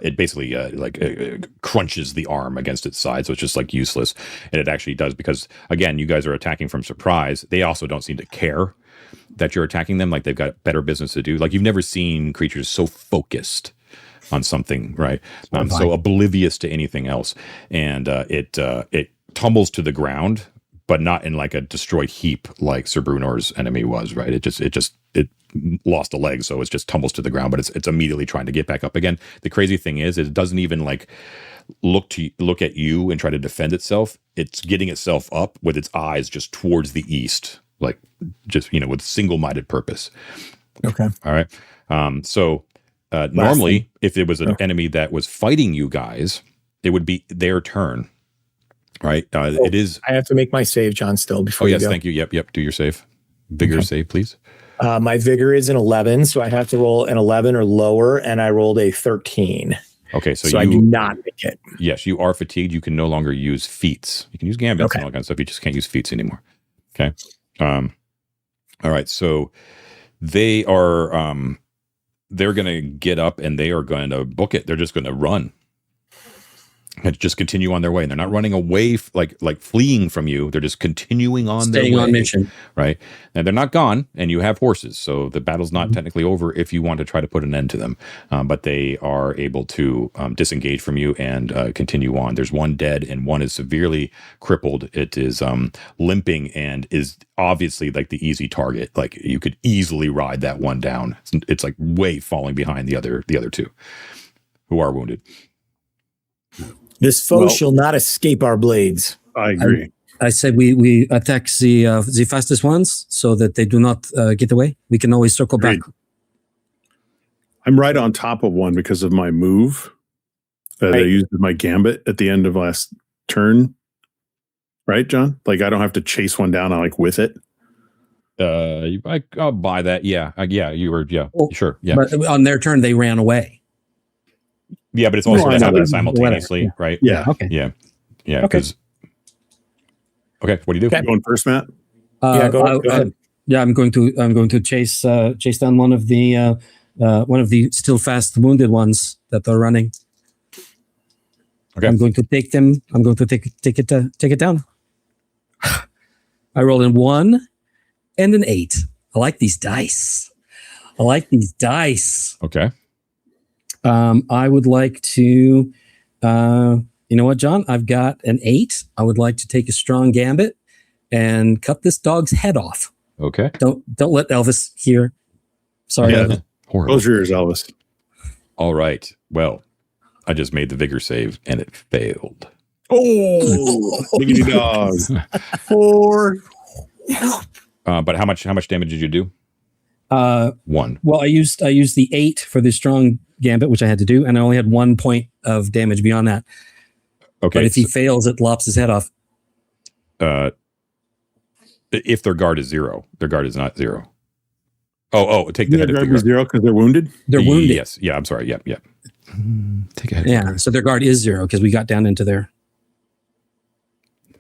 it basically crunches the arm against its side, so it's just like useless. And it actually does, because again, you guys are attacking from surprise. They also don't seem to care that you're attacking them. Like, they've got better business to do. Like, you've never seen creatures so focused on something, right? So oblivious to anything else, and it tumbles to the ground, but not in like a destroyed heap like Sir Brunor's enemy was, right? It lost a leg, so it just tumbles to the ground, but it's immediately trying to get back up again. The crazy thing is, it doesn't even like look at you and try to defend itself. It's getting itself up with its eyes just towards the east, like just with single-minded purpose. Okay. All right. So normally, if it was an enemy that was fighting you guys, it would be their turn, right? It is. I have to make my save, John, still before. Oh yes, you go. thank you. Yep. Do your save. Vigor save, please. My vigor is an 11, so I have to roll an 11 or lower, and I rolled a 13. Okay, so I do not make it. Yes, you are fatigued. You can no longer use feats. You can use gambits and all that kind of stuff. You just can't use feats anymore. Okay. All right. So they are they're going to get up and they are going to book it. They're just going to run and just continue on their way. And they're not running away like fleeing from you. They're just continuing on their way. Staying on mission. Right. And they're not gone, and you have horses. So the battle's not technically over if you want to try to put an end to them. But they are able to disengage from you and continue on. There's one dead and one is severely crippled. It is limping and is obviously like the easy target. Like you could easily ride that one down. It's like way falling behind the other two who are wounded. This foe shall not escape our blades. I agree. I said we attack the fastest ones so that they do not get away. We can always circle back. I'm right on top of one because of my move that I used my gambit at the end of last turn. Right, John? Like I don't have to chase one down. I like with it. I'll buy that. Yeah. You were. Yeah. Well, sure. Yeah. But on their turn, they ran away. Yeah, but it's also happening simultaneously, right? Yeah. Okay. Yeah. Okay. What do you do? Okay. Going first, Matt? Go ahead. Yeah, I'm going to chase down one of the still fast wounded ones that are running. Okay. I'm going to take them. I'm going to take it down. I rolled in 1 and an 8. I like these dice. Okay. I would like to, you know what, John? I've got an 8. I would like to take a strong gambit and cut this dog's head off. Okay. Don't let Elvis hear. Sorry. Yeah. Horrible. Close your ears, Elvis. All right. Well, I just made the vigor save and it failed. Oh, diggity dog. 4. But how much damage did you do? 1. Well, I used the 8 for the strong gambit, which I had to do, and I only had 1 point of damage beyond that. Okay. But if he fails, it lops his head off. If their guard is 0, their guard is not 0. Oh, take the head of the guard. 0 because they're wounded? They're wounded. Yes. Yeah, I'm sorry. Yep. Take a head. Yeah, so their guard is 0 because we got down into there.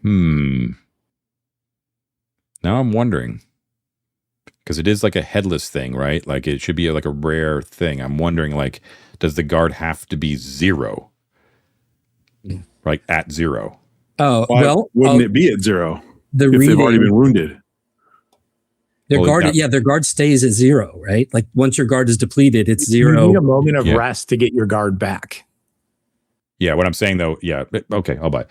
Now I'm wondering, because it is like a headless thing, right? Like it should be like a rare thing. I'm wondering, like, does the guard have to be 0? Like at 0? Oh, Why well, wouldn't it be at 0 the if reading, they've already been wounded? Their Well, guard, not- their guard stays at 0, right? Like once your guard is depleted, it's 0. You need a moment of rest to get your guard back. Yeah, what I'm saying though, yeah, okay, I'll buy.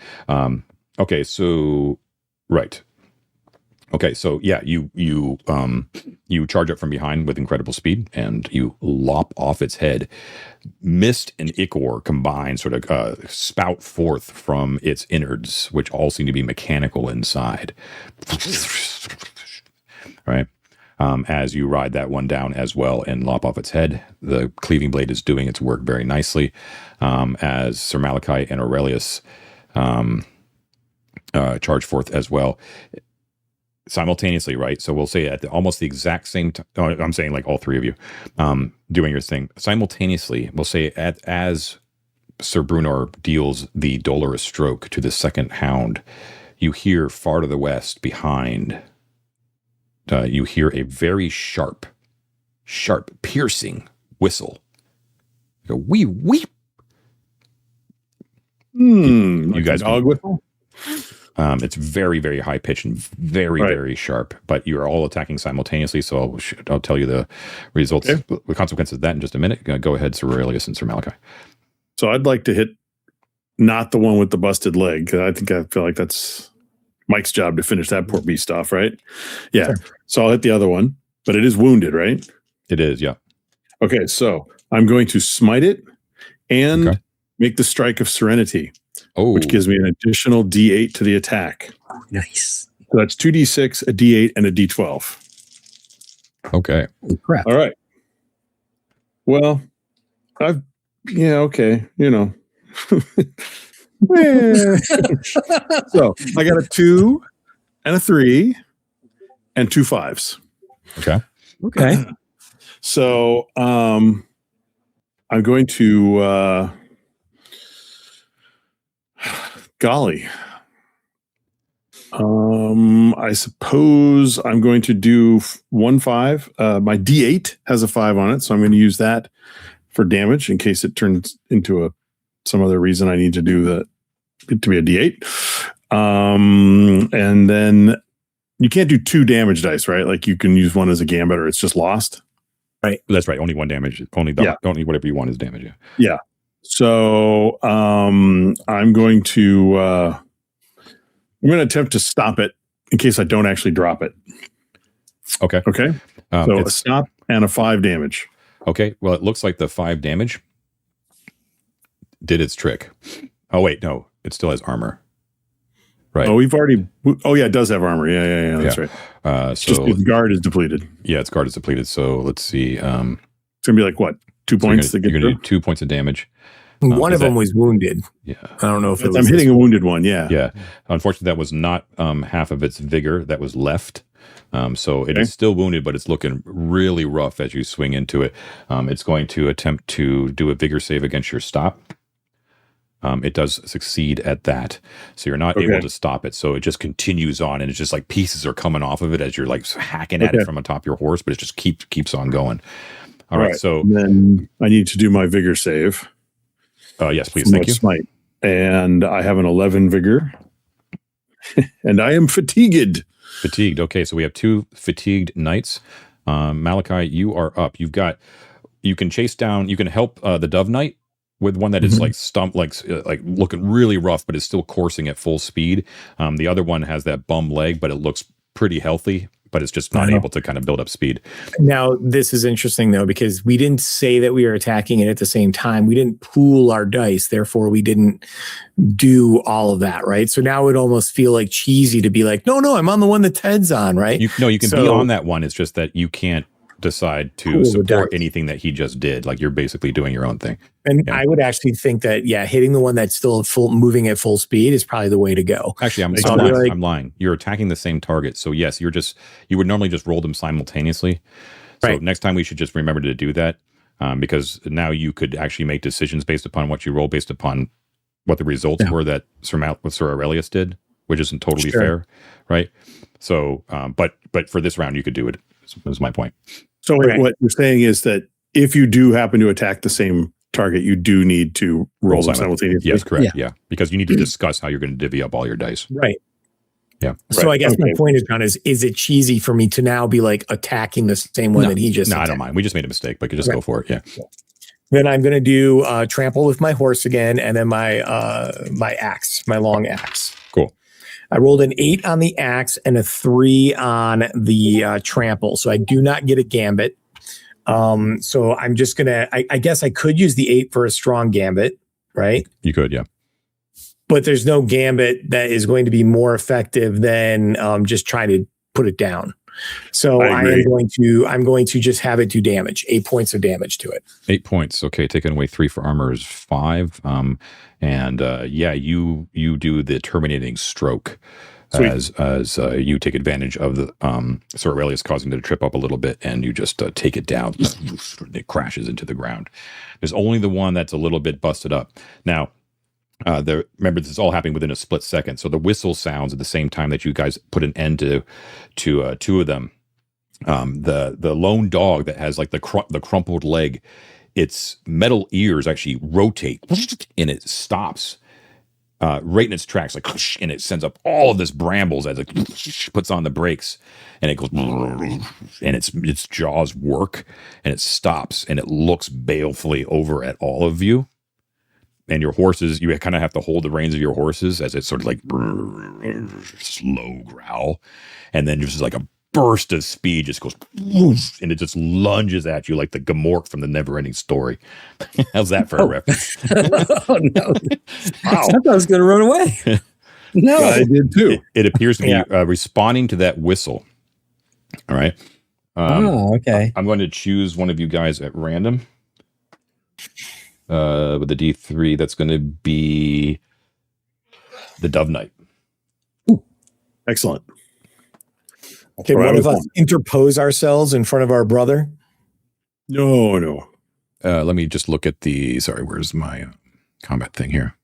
Okay, so right. Okay, so yeah, you charge up from behind with incredible speed and you lop off its head. Mist and ichor combine, sort of spout forth from its innards, which all seem to be mechanical inside. Right. As you ride that one down as well and lop off its head, the cleaving blade is doing its work very nicely. As Sir Malachi and Aurelius charge forth as well. Simultaneously, right? So we'll say at almost the exact same time. I'm saying like all three of you doing your thing simultaneously. We'll say as Sir Brunor deals the dolorous stroke to the second hound, you hear far to the west behind. You hear a very sharp, piercing whistle. You go, weep. You guys dog whistle? It's very, very high pitched and very, very sharp, but you're all attacking simultaneously. So I'll tell you the results, the consequences of that in just a minute. Go ahead, Sir Aurelius and Sir Malachi. So I'd like to hit not the one with the busted leg. I feel like that's Mike's job to finish that poor beast off, right? Yeah. Sure. So I'll hit the other one, but it is wounded, right? It is, yeah. Okay, so I'm going to smite it and make the Strike of Serenity, which gives me an additional D8 to the attack. Oh, nice. So that's 2D6, a D8, and a D12. Okay. Holy crap. All right. Well, okay, So I got a 2 and a 3 and 2 5s. Okay. So I'm going to golly. I suppose I'm going to do 1 5. My D8 has a 5 on it, so I'm going to use that for damage in case it turns into some other reason I need to do it to be a D8. And then you can't do 2 damage dice, right? Like you can use one as a gambit or it's just lost. Right. That's right. Only 1 damage. Only whatever you want is damage. Yeah. So I'm going to attempt to stop it in case I don't actually drop it. Okay. So a stop and a 5 damage. Okay. Well, it looks like the 5 damage did its trick. Oh wait, no, it still has armor. Right. Oh, it does have armor. Yeah. That's right. So its guard is depleted. Yeah, its guard is depleted. So let's see. It's gonna be like what? 2 points. You're gonna do 2 points of damage. One of them was wounded. Yeah. I don't know if I'm hitting a wounded one. Yeah. Yeah. Unfortunately, that was not half of its vigor that was left. So it is still wounded, but it's looking really rough as you swing into it. It's going to attempt to do a vigor save against your stop. It does succeed at that. So you're not able to stop it. So it just continues on, and it's just like pieces are coming off of it as you're like hacking at it from atop your horse, but it just keeps on going. All right. So and then I need to do my vigor save. Yes, please. Thank you. Smite. And I have an 11 vigor. And I am fatigued. Fatigued. Okay, so we have 2 fatigued knights. Malachi, you are up. You can chase down, you can help the Dove Knight with one that is like stumped, like looking really rough, but is still coursing at full speed. The other one has that bum leg, but it looks pretty healthy, but it's just not able to kind of build up speed. Now, this is interesting, though, because we didn't say that we were attacking it at the same time. We didn't pool our dice. Therefore, we didn't do all of that, right? So now it would almost feel like cheesy to be like, no, I'm on the one that Ted's on, right? You can be on that one. It's just that you can't decide to support anything that he just did. Like you're basically doing your own thing. And I would actually think that, hitting the one that's still moving at full speed is probably the way to go. Actually, I'm lying. You're attacking the same target. So yes, you would normally just roll them simultaneously. So next time we should just remember to do that, because now you could actually make decisions based upon what you roll, based upon what the results were that Sir Aurelius did, which isn't totally fair, right? So, but for this round, you could do it. Is my point. So what you're saying is that if you do happen to attack the same target, you do need to roll simultaneously. Yes, correct. Yeah, because you need to discuss how you're going to divvy up all your dice. Right. Yeah. So I guess my point is it cheesy for me to now be like attacking the same one that he just attacked? I don't mind. We just made a mistake, but you just go for it. Yeah. Then I'm going to do trample with my horse again, and then my axe, my long axe. Cool. I rolled an 8 on the axe and a 3 on the trample. So I do not get a gambit. So I'm just going to, I guess I could use the 8 for a strong gambit, right? You could, yeah. But there's no gambit that is going to be more effective than just trying to put it down. So I'm going to just have it do damage, 8 points of damage to it. 8 points. Okay. Taking away 3 for armor is 5. You do the terminating stroke as you take advantage of the Sir Aurelius causing it to trip up a little bit, and you just take it down. It crashes into the ground. There's only the one that's a little bit busted up. Now, remember, this is all happening within a split second. So the whistle sounds at the same time that you guys put an end to 2 of them. The lone dog that has like the crumpled leg, its metal ears actually rotate and it stops. right in its tracks, like, and it sends up all of this brambles as it puts on the brakes, and it goes, and its jaws work, and it stops, and it looks balefully over at all of you. And your horses, you kind of have to hold the reins of your horses as it sort of like slow growl, and then just like a burst of speed just goes, and it just lunges at you like the Gamork from the Never-Ending Story. How's that for a reference? Oh no! Wow. I thought I was going to run away. No, I did too. It appears to be responding to that whistle. All right. Okay. I'm going to choose one of you guys at random. With the D3, that's going to be the Dove Knight. Excellent. Can one of us interpose ourselves in front of our brother? No. Let me just look at the. Sorry, where's my combat thing here?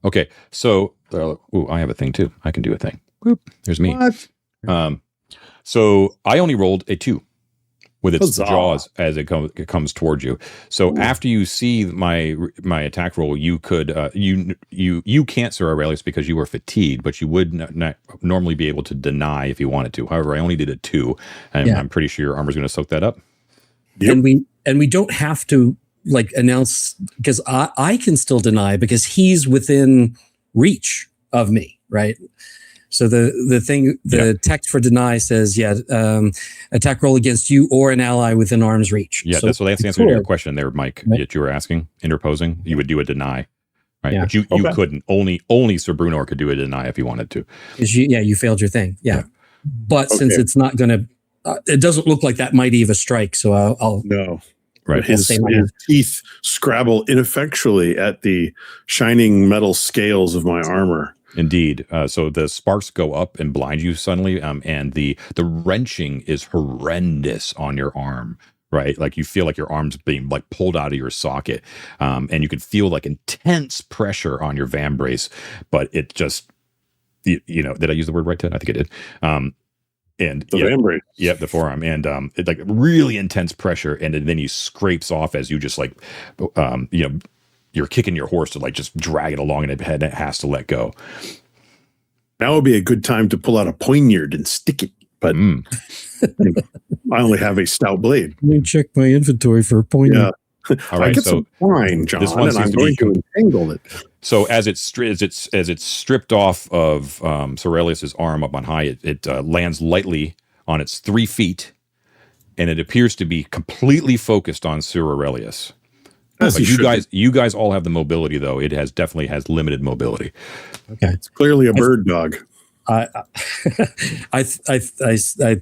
Okay, so I have a thing too. I can do a thing. Whoop, there's me. What? So I only rolled a 2 with its Huzzah. jaws as it comes towards you. So after you see my attack roll, you could you can't, Sir Aurelius, because you were fatigued, but you would not normally be able to deny if you wanted to. However, I only did a 2, and I'm pretty sure your armor's going to soak that up. Yep. And we don't have to like announce, because I can still deny because he's within reach of me, right? So the text for deny says, attack roll against you or an ally within arm's reach. Yeah, so that's the answer to your question there, Mike, that you were asking, interposing. You would do a deny, right? Yeah. But you couldn't. Only Sir Brunor could do a deny if he wanted to. You failed your thing. Yeah. But since it's not going to, it doesn't look like that might even strike. So I'll No. Right. His teeth scrabble ineffectually at the shining metal scales of my armor. Indeed. So the sparks go up and blind you suddenly, and the wrenching is horrendous on your arm, right? Like you feel like your arm's being like pulled out of your socket, and you can feel like intense pressure on your vambrace, but it just, you know, did I use the word right, Ted? I think I did. And the vambrace. Yep, the forearm, and it's like really intense pressure, and then he scrapes off as you just like, you're kicking your horse to like just drag it along, and it has to let go. Now would be a good time to pull out a poignard and stick it, but I only have a stout blade. Let me check my inventory for a poignard. Yeah. All right, I get so some wine, John, this one and I'm seems to going be to entangle it. So as it's stripped off of Sir Aurelius's arm up on high, it lands lightly on its 3 feet, and it appears to be completely focused on Sir Aurelius. You guys all have the mobility, though. It definitely has limited mobility. Okay, it's clearly a bird dog. I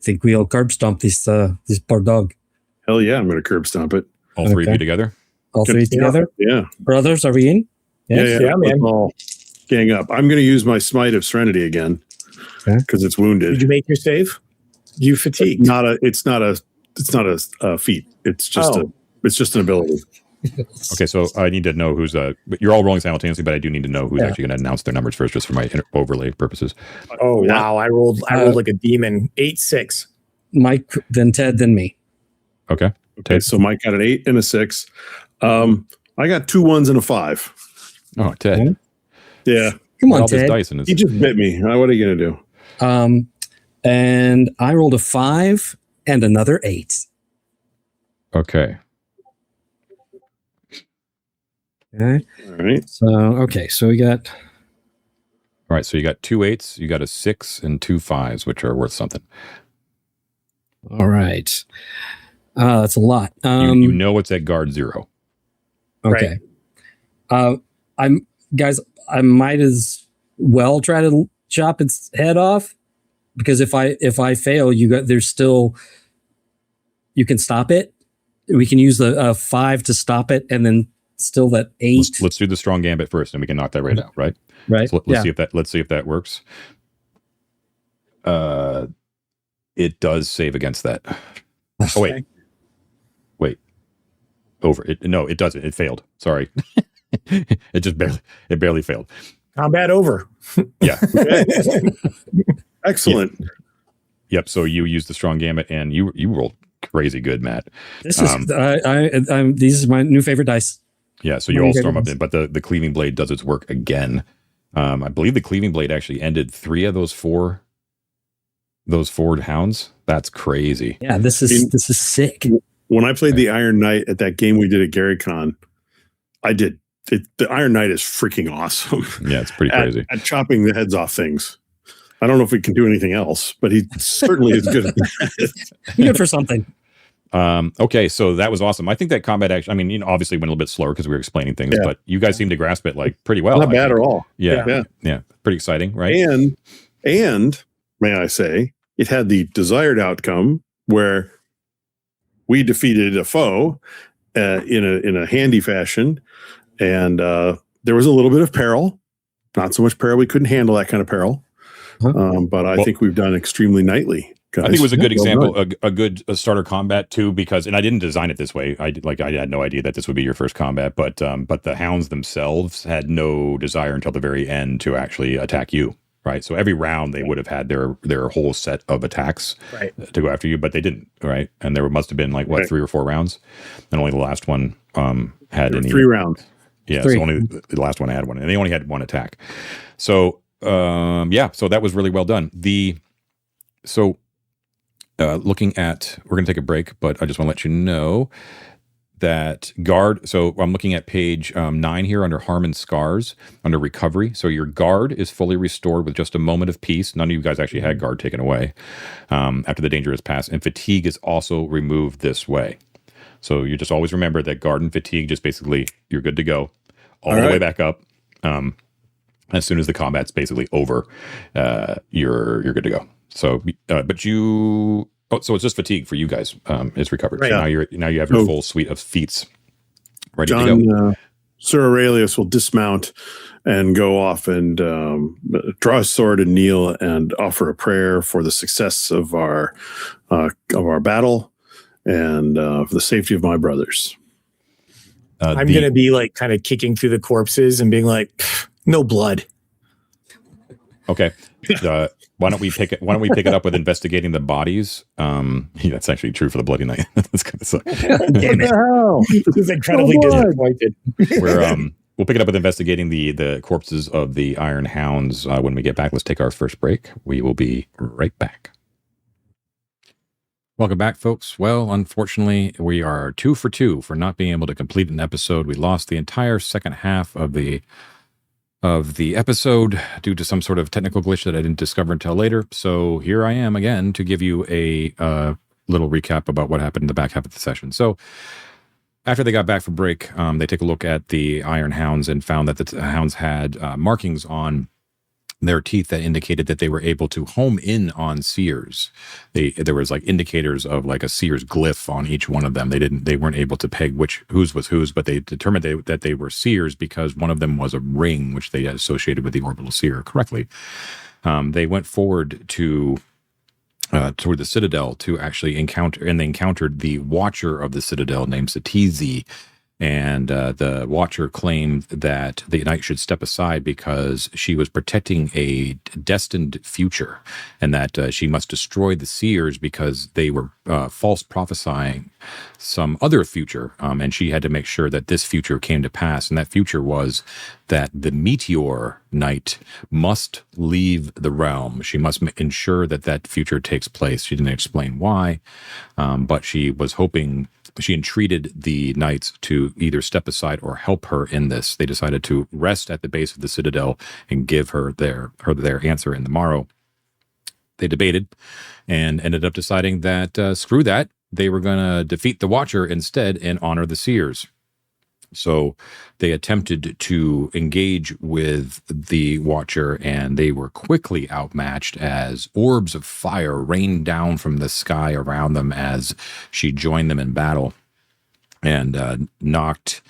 think we all curb stomp this poor dog. Hell yeah, I'm going to curb stomp it. All 3 of you together. All 3 together. Yeah, brothers, are we in? Yes. Yeah, man. Let's all gang up. I'm going to use my Smite of Serenity again because it's wounded. Did you make your save? You fatigued. It's not a feat. It's just an ability. Okay, so I need to know who's you're all rolling simultaneously, but I do need to know who's actually going to announce their numbers first, just for my overlay purposes. Oh wow, I rolled like a demon. 8-6. Mike, then Ted, then me. Okay. Okay, so Mike got an 8 and a 6. I got 2 1s and a 5. Oh, Ted. Yeah. Come on, Ted. He just bit me. What are you going to do? And I rolled a 5 and another 8. Okay. Okay. All right. So we got. All right. So you got 2 8s, you got a 6, and 2 5s, which are worth something. All right. That's a lot. You know it's at guard 0. Okay. Right. I might as well try to chop its head off, because if I fail, there's still, you can stop it. We can use the 5 to stop it, and then still that 8. Let's do the strong gambit first, and we can knock that right out. Right. Right. So let's see if that works. It does save against that. Oh wait. Over it. No, it doesn't. It failed. Sorry. It barely failed. Combat over. Yeah. Excellent. Yep. So you used the strong gambit, and you rolled crazy good, Matt. This is these are my new favorite dice. Yeah, so you all storm up in, but the cleaving blade does its work again. I believe the cleaving blade actually ended 3 of those 4 hounds. That's crazy. Yeah, this is sick. When I played the Iron Knight at that game we did at GaryCon, I did it. The Iron Knight is freaking awesome. Yeah, it's pretty crazy. At chopping the heads off things. I don't know if we can do anything else, but he certainly is good at that. Good for something. Okay, so that was awesome. I think that combat actually, I mean, you know, obviously went a little bit slower because we were explaining things, but you guys seem to grasp it like pretty well. Not bad at all. Yeah. Pretty exciting, right? And may I say, it had the desired outcome where we defeated a foe in a handy fashion, and there was a little bit of peril. Not so much peril we couldn't handle that kind of peril, but I think we've done extremely nicely. Guys. I think it was a good example, a good starter combat too, because, and I didn't design it this way. I had no idea that this would be your first combat, but the hounds themselves had no desire until the very end to actually attack you. Right. So every round they would have had their whole set of attacks to go after you, but they didn't. Right. And there must have been like 3 or 4 rounds, and only the last one had 3 rounds. Yeah. 3. So only the last one had one, and they only had 1 attack. So so that was really well done. Looking at, we're going to take a break, but I just want to let you know that guard. So I'm looking at page 9 here under Harm and Scars, under recovery. So your guard is fully restored with just a moment of peace. None of you guys actually had guard taken away after the danger has passed. And fatigue is also removed this way. So you just always remember that guard and fatigue, just basically, you're good to go all the way back up. As soon as the combat's basically over, you're good to go. So, so it's just fatigue for you guys. Is recovered. Right. So now you have your full suite of feats ready to go. Sir Aurelius will dismount and go off and draw his sword and kneel and offer a prayer for the success of our battle and for the safety of my brothers. I'm going to be like kind of kicking through the corpses and being like, no blood. Okay. Why don't we pick it up with investigating the bodies? That's actually true for the Bloody Knight. That's kind of suck. Damn it. This is incredibly disappointed. We'll pick it up with investigating the corpses of the Iron Hounds when we get back. Let's take our first break. We will be right back. Welcome back, folks. Well, unfortunately, we are 2 for 2 for not being able to complete an episode. We lost the entire second half of the episode due to some sort of technical glitch that I didn't discover until later. So here I am again to give you a little recap about what happened in the back half of the session. So after they got back from break, they take a look at the Iron Hounds and found that the hounds had markings on their teeth that indicated that they were able to home in on Seers. There was like indicators of like a Seers glyph on each one of them. They weren't able to peg whose was whose, but they determined that they were Seers because one of them was a ring, which they associated with the orbital seer correctly. They went forward toward the Citadel to actually encounter, and they encountered the Watcher of the Citadel named Satizi. And the Watcher claimed that the knight should step aside because she was protecting a destined future, and that she must destroy the Seers because they were false prophesying some other future, and she had to make sure that this future came to pass. And that future was that the Meteor Knight must leave the realm. She must ensure that future takes place. She didn't explain why, but she was hoping. She entreated the knights to either step aside or help her in this. They decided to rest at the base of the Citadel and give her their answer in the morrow. They debated and ended up deciding that screw that. They were going to defeat the Watcher instead and honor the Seers. So they attempted to engage with the Watcher, and they were quickly outmatched as orbs of fire rained down from the sky around them as she joined them in battle and knocked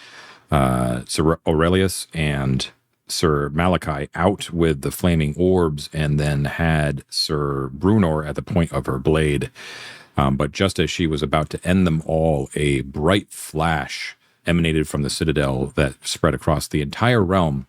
Sir Aurelius and Sir Malachi out with the flaming orbs, and then had Sir Brunor at the point of her blade. But just as she was about to end them all, a bright flash emanated from the Citadel that spread across the entire realm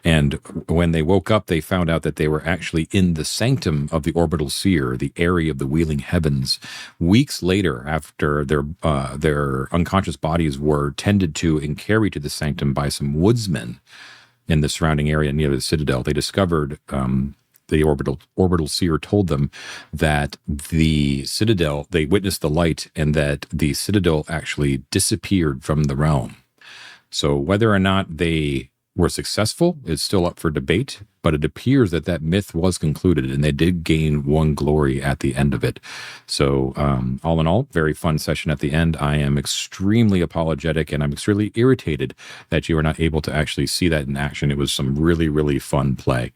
And when they woke up, they found out that they were actually in the sanctum of the orbital seer, the area of the wheeling heavens. Weeks later, after their unconscious bodies were tended to and carried to the sanctum by some woodsmen in the surrounding area near the citadel, they discovered the orbital seer told them that the citadel, they witnessed the light, and that the citadel actually disappeared from the realm. So whether or not they were successful is still up for debate, but it appears that that myth was concluded, and they did gain one glory at the end of it. So all in all, very fun session at the end. I am extremely apologetic, and I'm extremely irritated that you were not able to actually see that in action. It was some really, really fun play.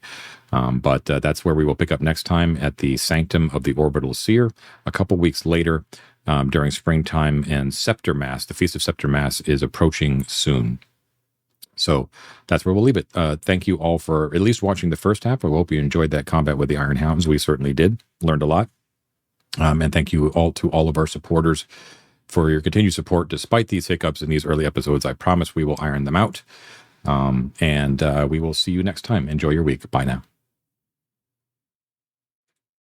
But that's where we will pick up next time, at the Sanctum of the Orbital Seer. A couple weeks later, during springtime, and Scepter Mass, the Feast of Scepter Mass, is approaching soon. So that's where we'll leave it. Thank you all for at least watching the first half. I hope you enjoyed that combat with the Iron Hounds. We certainly did. Learned a lot. And thank you all to all of our supporters for your continued support despite these hiccups in these early episodes. I promise we will iron them out. And we will see you next time. Enjoy your week. Bye now.